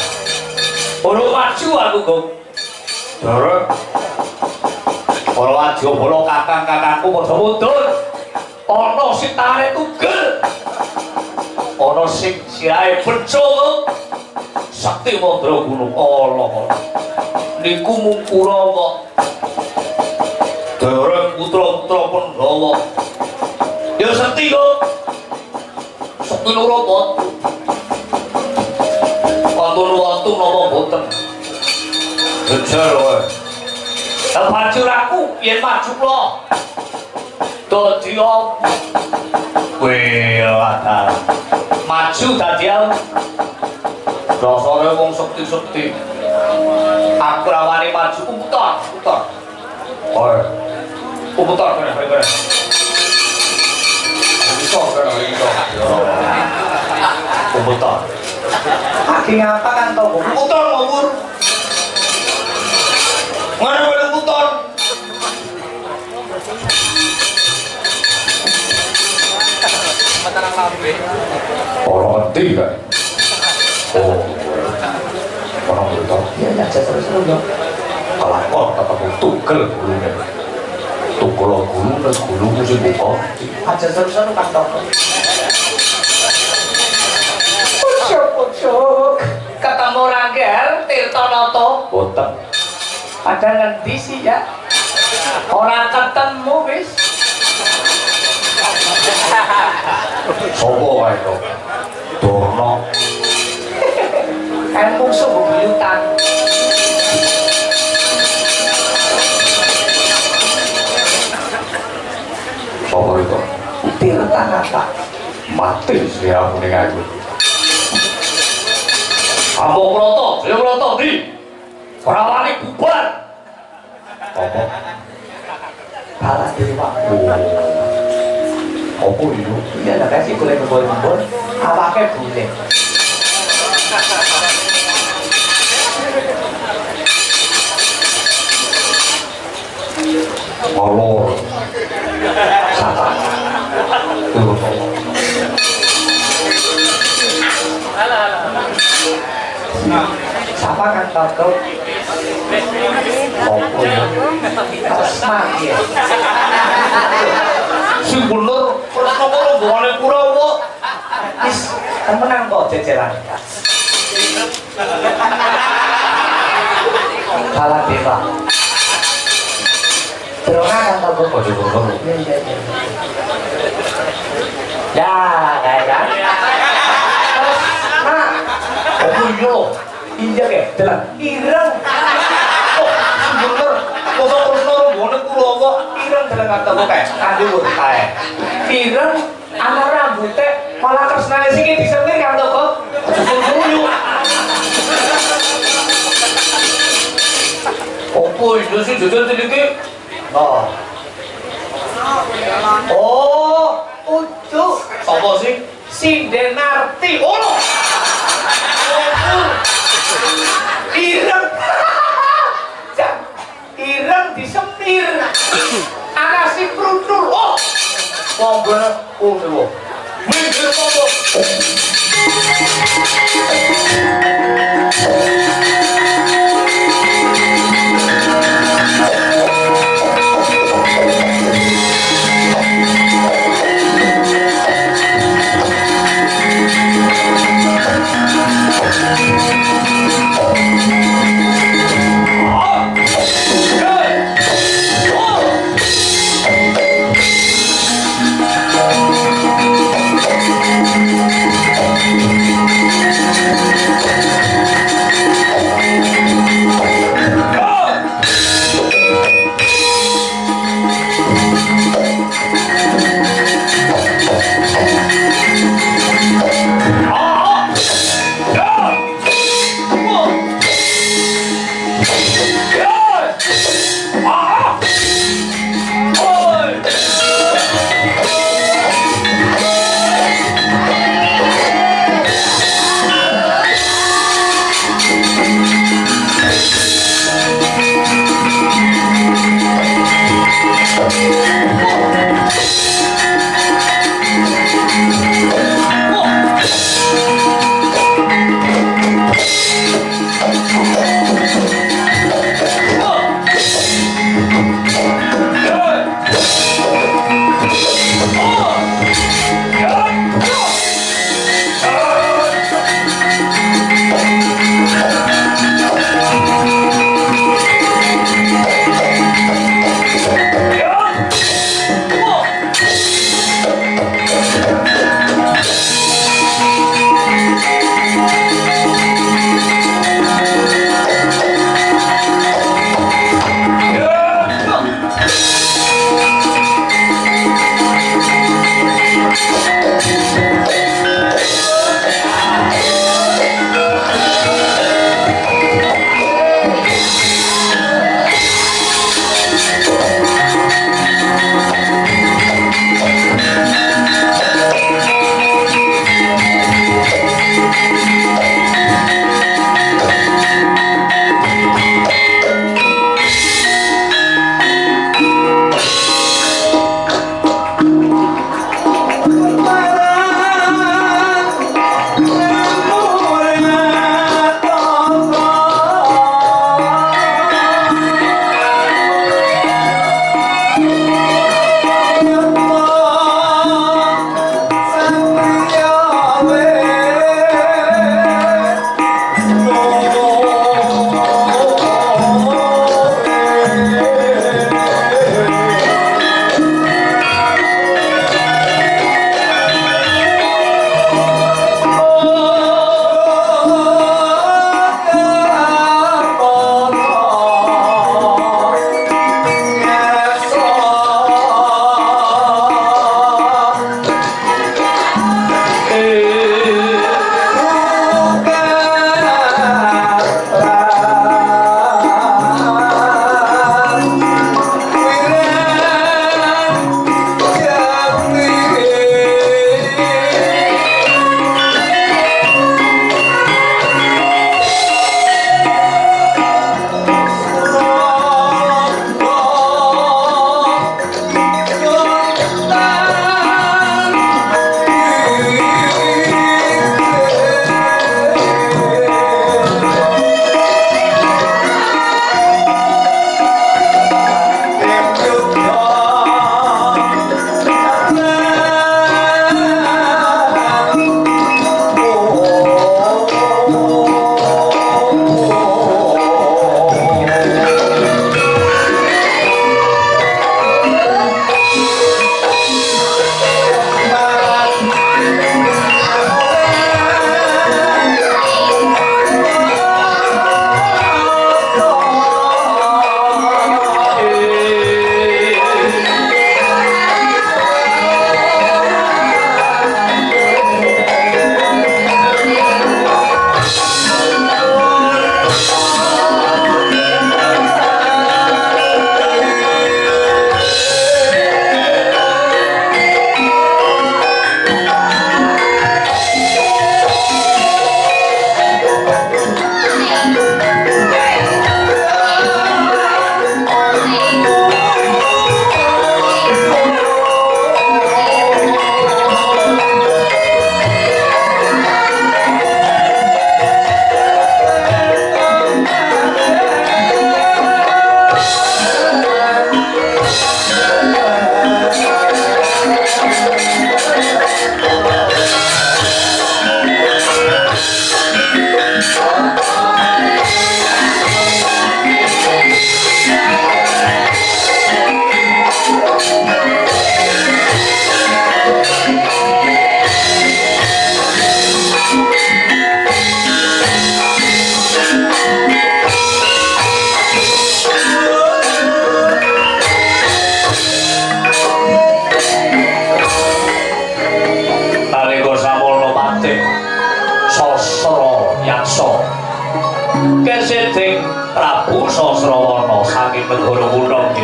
ora maju aku kok derek ora maju bola kakang-kakangku padha mundur ana sing tangane tugel ana sing sirahe beco sakti mandra gunung Allah niku mukura kok derek putra-putra Pandhawa ya sakti kok sakti loro kok wonten wonten napa boten bejar wae maju aku yen maju kula dadi kowe latar maju dadi rasane wong sekti-sekti aku rawani maju putar oh putar kene iso putar kaki ngapa kan to putar ngawur mana putar Matarang lambe. Orang ngerti kan? Oh, orang betul. Iya, aja terus-terus dong. Kalau kok tetap tugel gulunya. Tugel gulu mesti buka. Aja terus-terus kan tok. Pucuk. Ketemu Rangger Tirtanata. Boten. Padahal ngendi sih ya? Orang ketemu wis. Sopo wae to? Durna. Kan musuh bebuyutan. Sopo itu? Tirtanata. Mati sih aku ning aku. Ambo Broto, Jaya Broto ndi? Ora wani bubar. Apa? Balas diri Pak. Apa itu? Iya, ada kasih boleh kebun-kebun. Apakah boleh? Molor, sata, siapa kan tahu? Apa ya? Asma ya. Si bener terus nomor boleh Kurawa. Wis temenan kok jejeran. Salah dewa. Terus kan kok bodoh-bodoh. Iya. Ya, kayak. Nah, oh yo, injak ya, jalan. Ireng. Oh, bener. Kok terus nomor boleh Kurawa. Ireng jalan kata kok kayak kandhe wut kae. Ireng ana rambute malah tresnane sing disemir kan to kok. Susu-susu. Opo itu sih jujur iki? Oh. Oh, ucu. Sapa sih? Sindenarti. Oh. Ireng. Ireng disemir. Ana si pruntul. Oh. Wong bener lho. Mikir apa?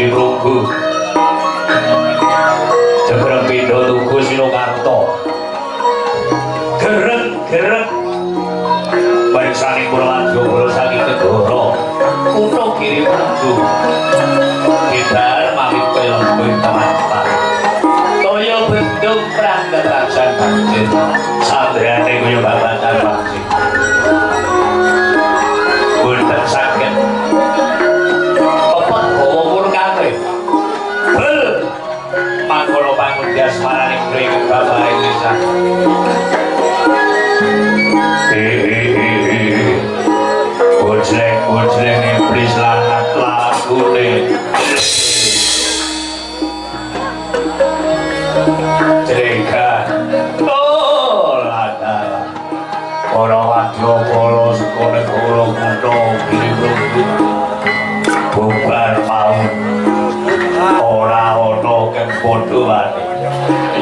giri prunggu jegreng pindho tugu Sinokarto gereng-gereng barisaning Purwajo bolo saking negara kutha giri prunggu kita mawit pelem teman-teman kaya bendung perang ketrajan banjir sandrane kaya babatan banjir boten saged pepet hawa murkate bel mangkono pangundias maraning mriki babaring lisan bojleng iblis lanat lagune Jrega oh lada ora wadya kala sekone kala kutha giri prunggu bubar mau ora ana kang padha wae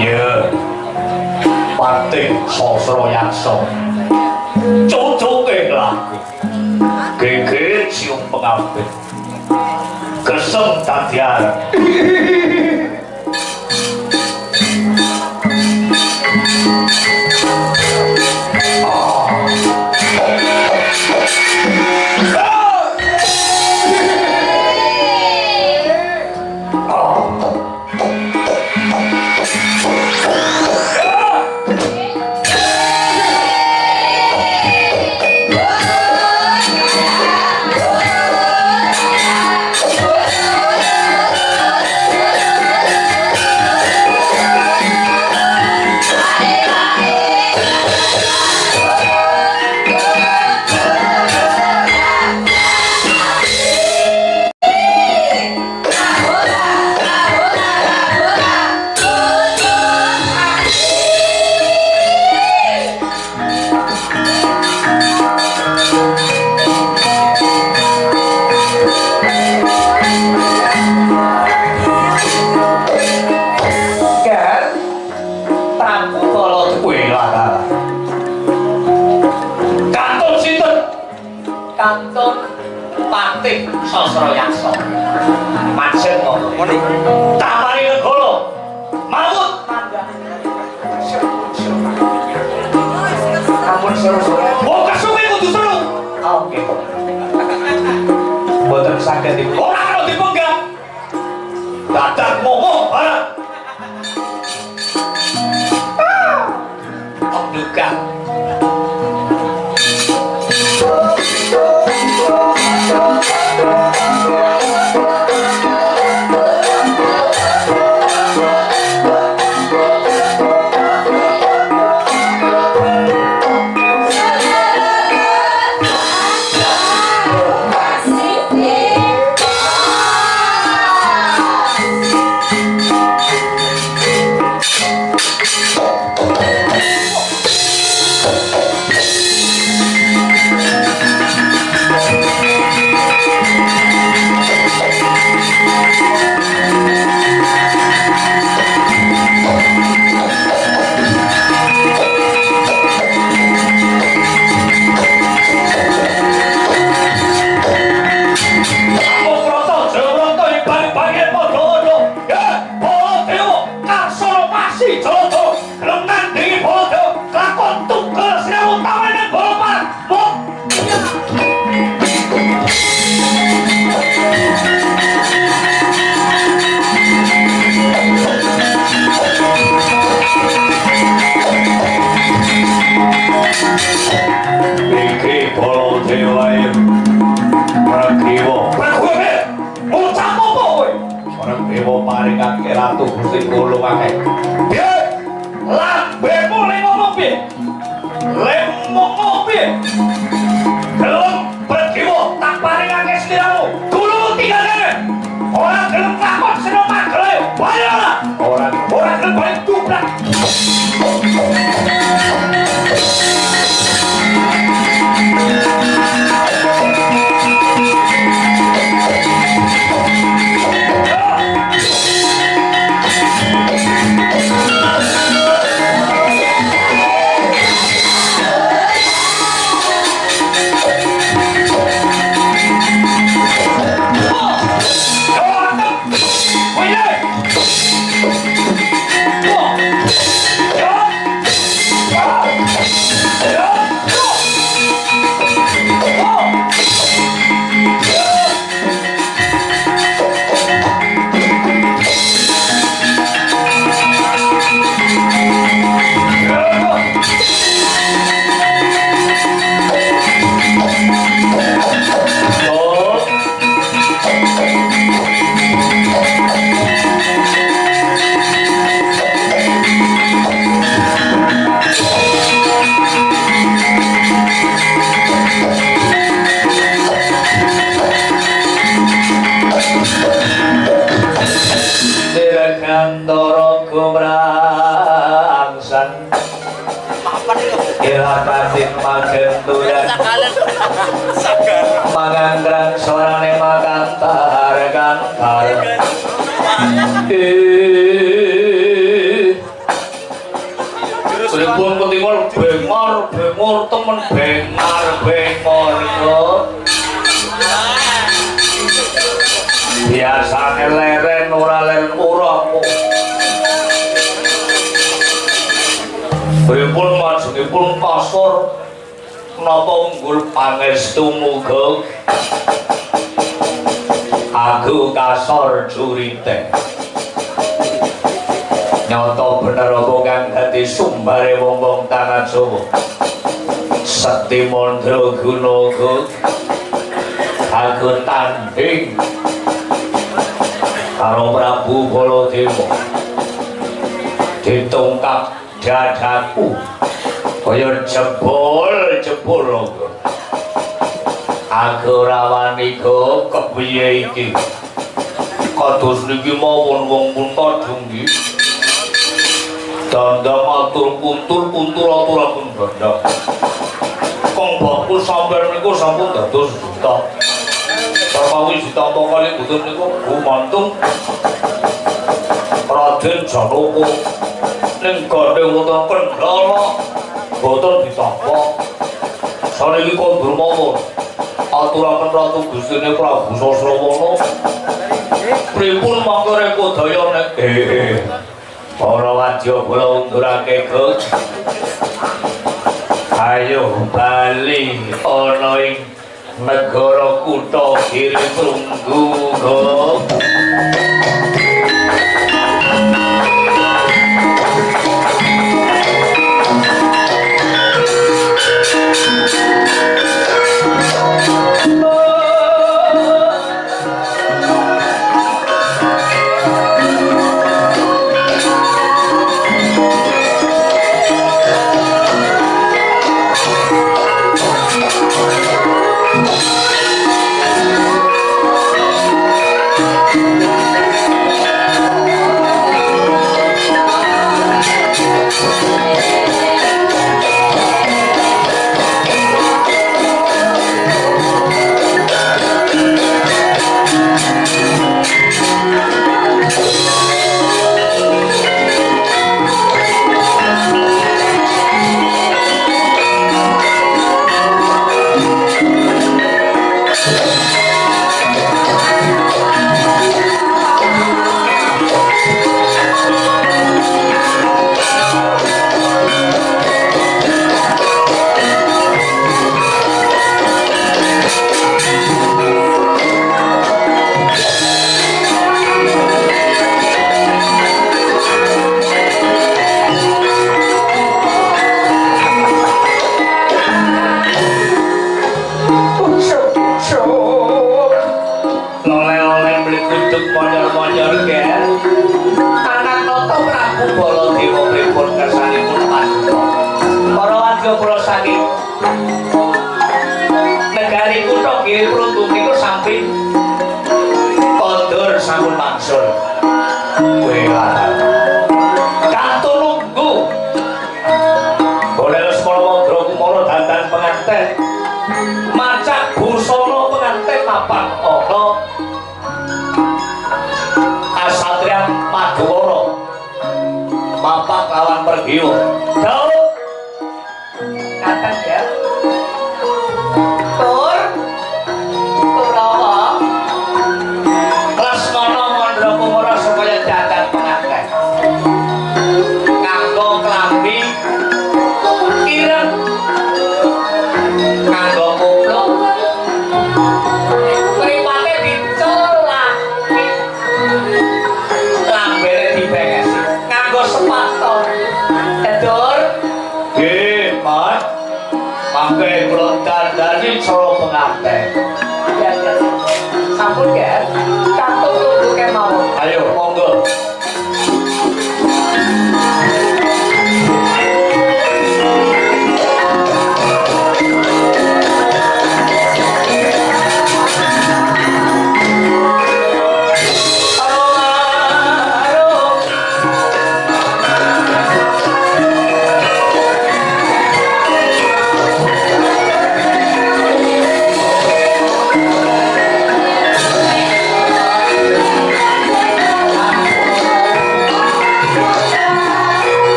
ya Patih Sasrayaksa cucuke lagu geger cium pengambit gesem dadi arep Kantun Patih Sasrayaksa majeng ngono tamani negara mawut manggah ampun seru-seru oh kasuwe kudu seru oke boten saged ibu ora ana dipenggah dadak momo barang duka paringake ratu Gusti Kolo akeh. Piye? Lambemu le ngomong piye? Le ngomong piye? Gelem berjiwa tak paringake sliramu. Kulo tinggal kene. Ora gelem takon sira magele. Bayo ora. Ora gelem balik tublak. Mantara gumrangsan ilapatin magenturan mangangrang suarane makantar kantar Pripun ketimul bengor temen bengor biasane leren ora leren pripun majengipun pasor napa unggul pangestu muga aku kasor jurite nyata bener apa kang dadi sumbare wong-wong tanah Jawa Sekti Mandra Gunaga aku tanding karo Prabu Baladewa ditungkap dadaku kaya jebol aku ora wani kepiye iki kados niki mawon wong Punta Dunggi dandang atur kuntur aturaken dandang kong baku sampeyan niku sampun dados duta perkawis ditampa kali mboten niku gumantung Raden Janaka ning gandeng wonten Kendala boten ditampa saniki kondur mawon aturaken Ratu Gustine Prabu Sasrawana pripun mangke reka daya nek para wadya kula undurake Gus ayo bali ana ing negara kutha Giri Trunggu Gus Iyo, jauh, kata ya, tur, turawa, Lesmana Mandra Kumara supaya dadak pengantin, nganggo klambi, ireng, nganggo kupluk, mripate dicolak, lambene dibengesi, nganggo sepatu. Aduh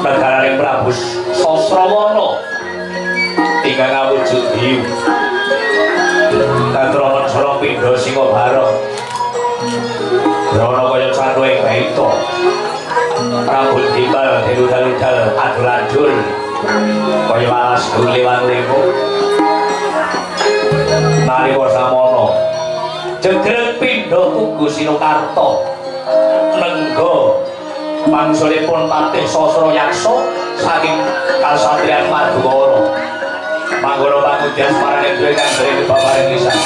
Negarane Prabu Sasrawana ingkang awujud hiu Katraman Sora Pindha Singabara Brana kaya cantuing baita Prabu Dipal diludal-ludal adul-adul kaya walas guliwan limo nalika samana jegrek Pindha Tugu Sinokarta nengga mangsulipun Patih Sasrayaksa saking kasatriyan Madukara manggono pangudyan marang dhewe kang dhewe babaring lisan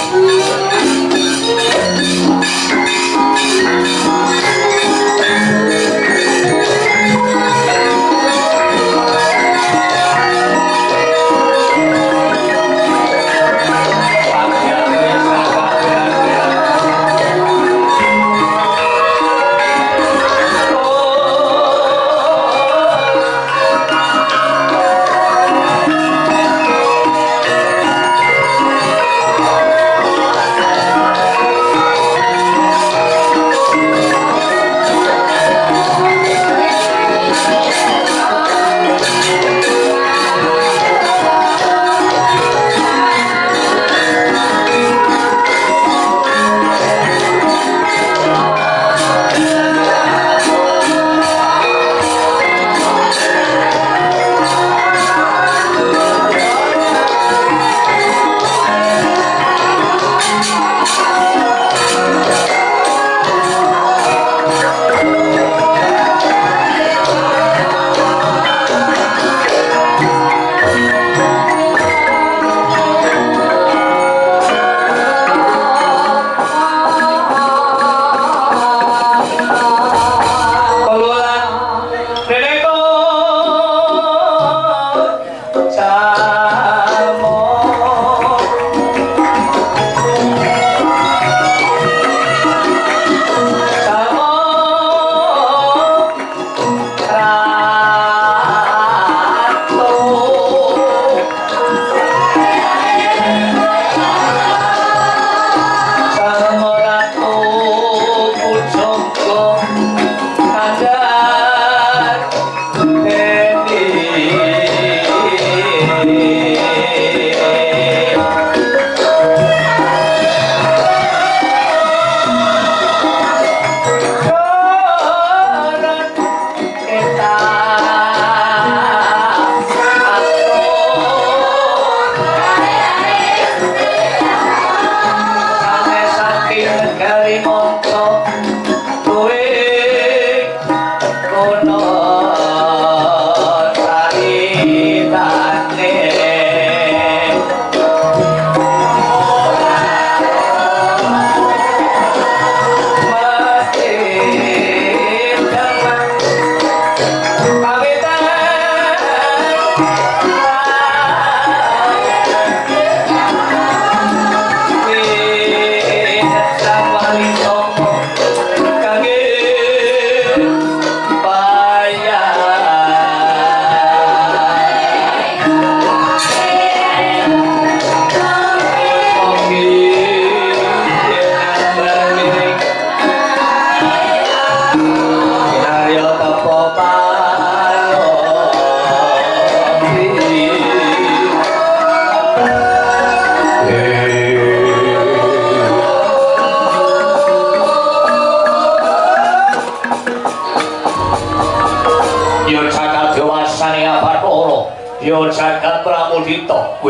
Yo jagat pramudita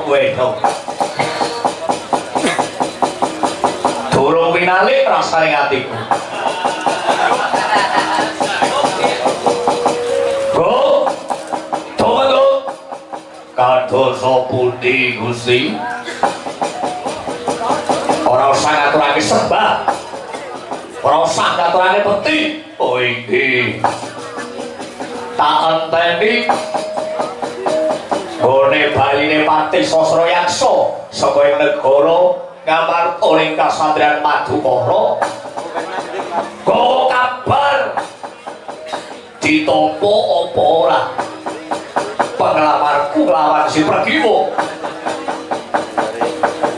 wedok durung winalik rasane atiku go tomago kadosa pundi Gusti ora usah ngaturake sembah ora usah ngaturake bekti. Oh iki tak enteni gone baline Patih Sasrayaksa saka ing negara Ngamarta ing kasatriyan Madukara kok kabar ditampa apa ora penglamarku lawan si Pragiwa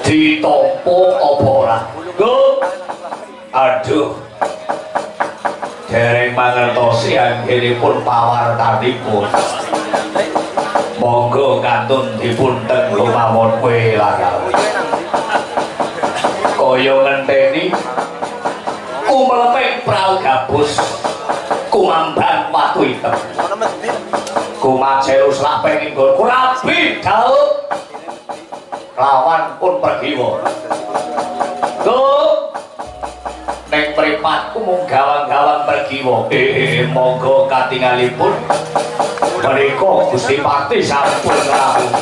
ditompo apa ora? Go. Aduh. Dereng mangertosi anggenipun pawartanipun. Monggo kantun dipunten lumawon kowe larang. Kaya ngenteni kumeleping prau gabus kumambang watu hitam kumajelus lapeng inggon kurabi daud lawan pun pergiwa go neng mripatku mung gawang-gawang pergiwa monggo katingalipun menika Gusti Pakti sampun rawuh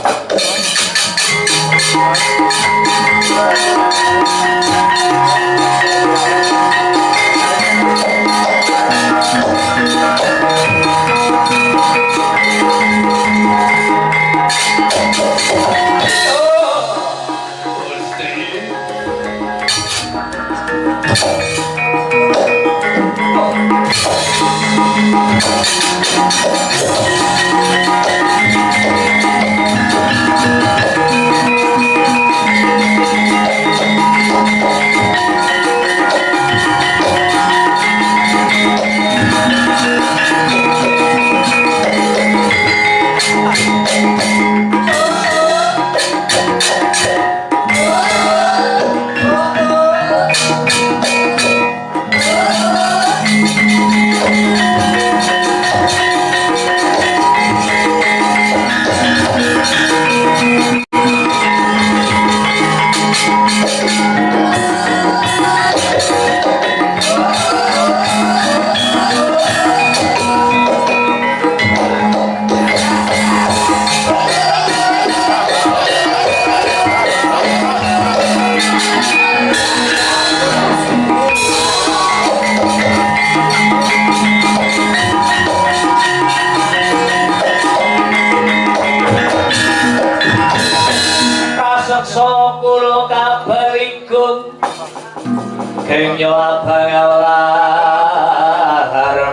Kenya abang awlar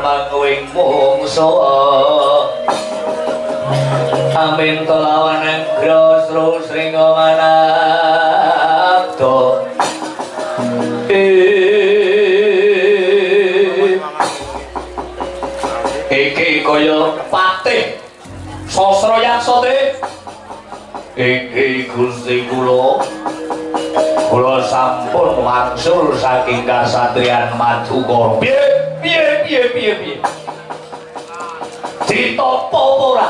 mangwing mungso amin kelawan engros terus ringo manado iki kaya patih sasra yaksate iki Gusti kula sampun wangsul saking kasatriyan Madukara. Piye? Ditampa apa ora?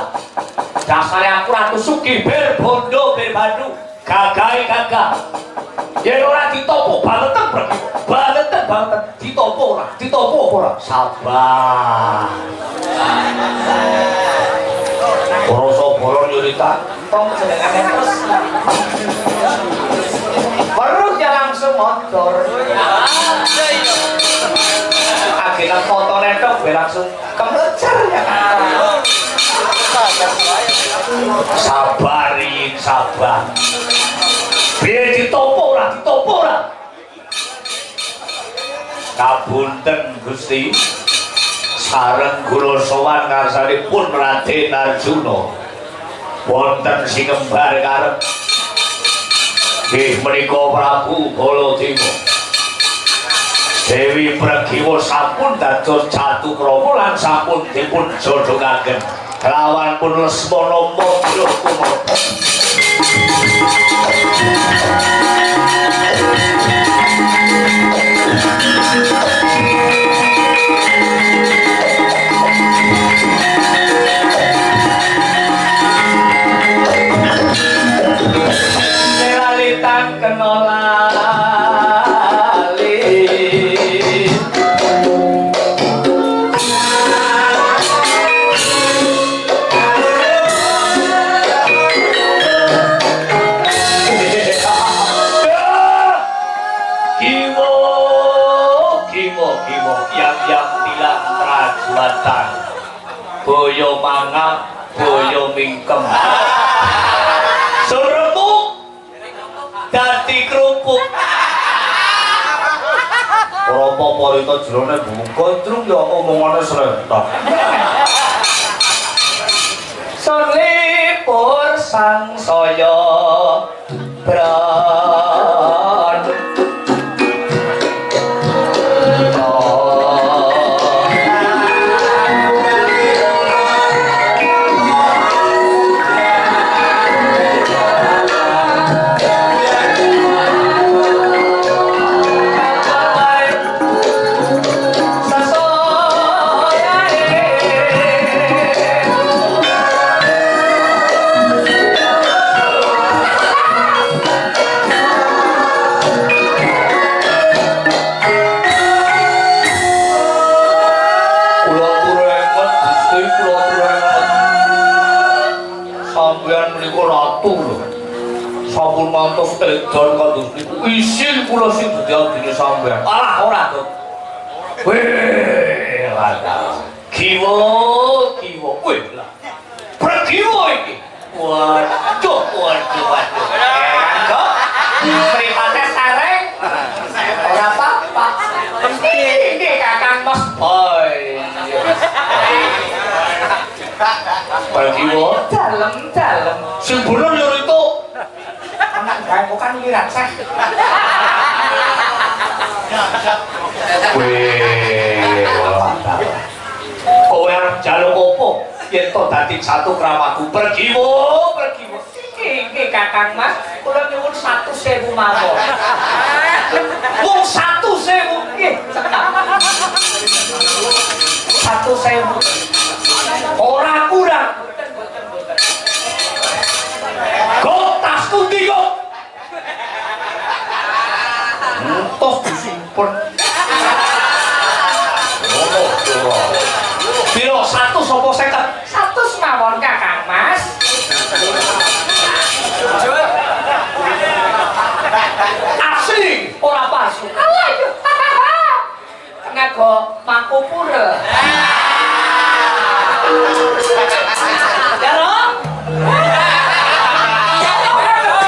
Dasare aku ratu sugih ber bondo ber bandu, gagahe gagah. Yen ora ditampa baneten pergi. Baneten ditampa ora? Ditampa apa ora? Sabar. Rasa boron nyurita, tong jenengane terus. Perutnya langsung motor akhirnya foto netok langsung kemecer ya sabar biar ditopo ora kabunten Gusti sareng kula sowan ngarsanipun Raden Arjuna wonten sing kembar karep menika Prabu Baladewa Dewi Pregiwa sampun dados Jatukrama lan sampun dipun jodhokaken lawan pun Lesmana Mandra Kumara boyo mangap, boyo mingkem seremuk dadi kerupuk apa-apa itu jerone gondrong ya omongane srentak Selipur sangsaya ngantos edan kados niku isin kula sing dadi abdine sampean. Alah ora to. Weh, lha. Kiwo. Weh lah. Pergiwo iki. Waduh. Kok mripate sareng. Ora apa-apa. Penting Kakang Mas Boy. Pergiwo dalem. Sing bener yo itu. Anak gawe kan lirat sah. Weh. Kowe arep jaluk opo? Yen to dadi satu kramaku pergiwo. Iki Kakang Mas, kula nyuwun 100.000 mawon. Wong 100.000 nggih, cekap. 100.000. Ora kurang. Kok tasku ndi kok? Entos disimpen. Piro 100 apa 50? 100 mawon Kakang Mas. Asli ora palsu. Alah yo. Tenaga mangku pura. Ya lo?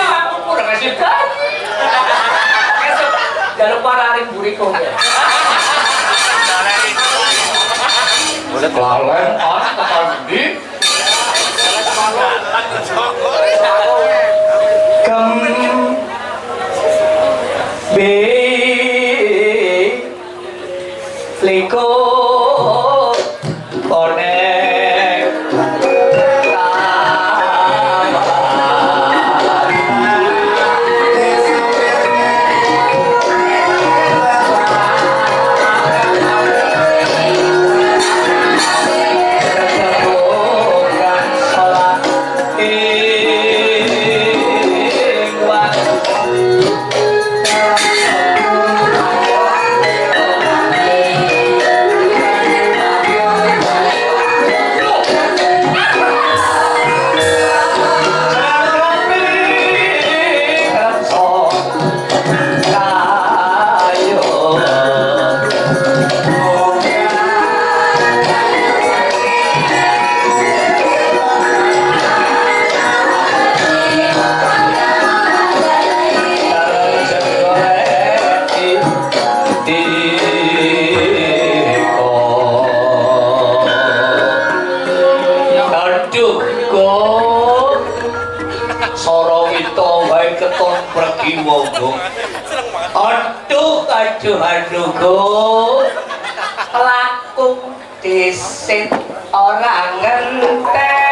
Mangku pura kasih gaji. Jaluk pararing buriko. Boleh kelalen on tekan di liko konek aduh pelaku disit orang ngenteni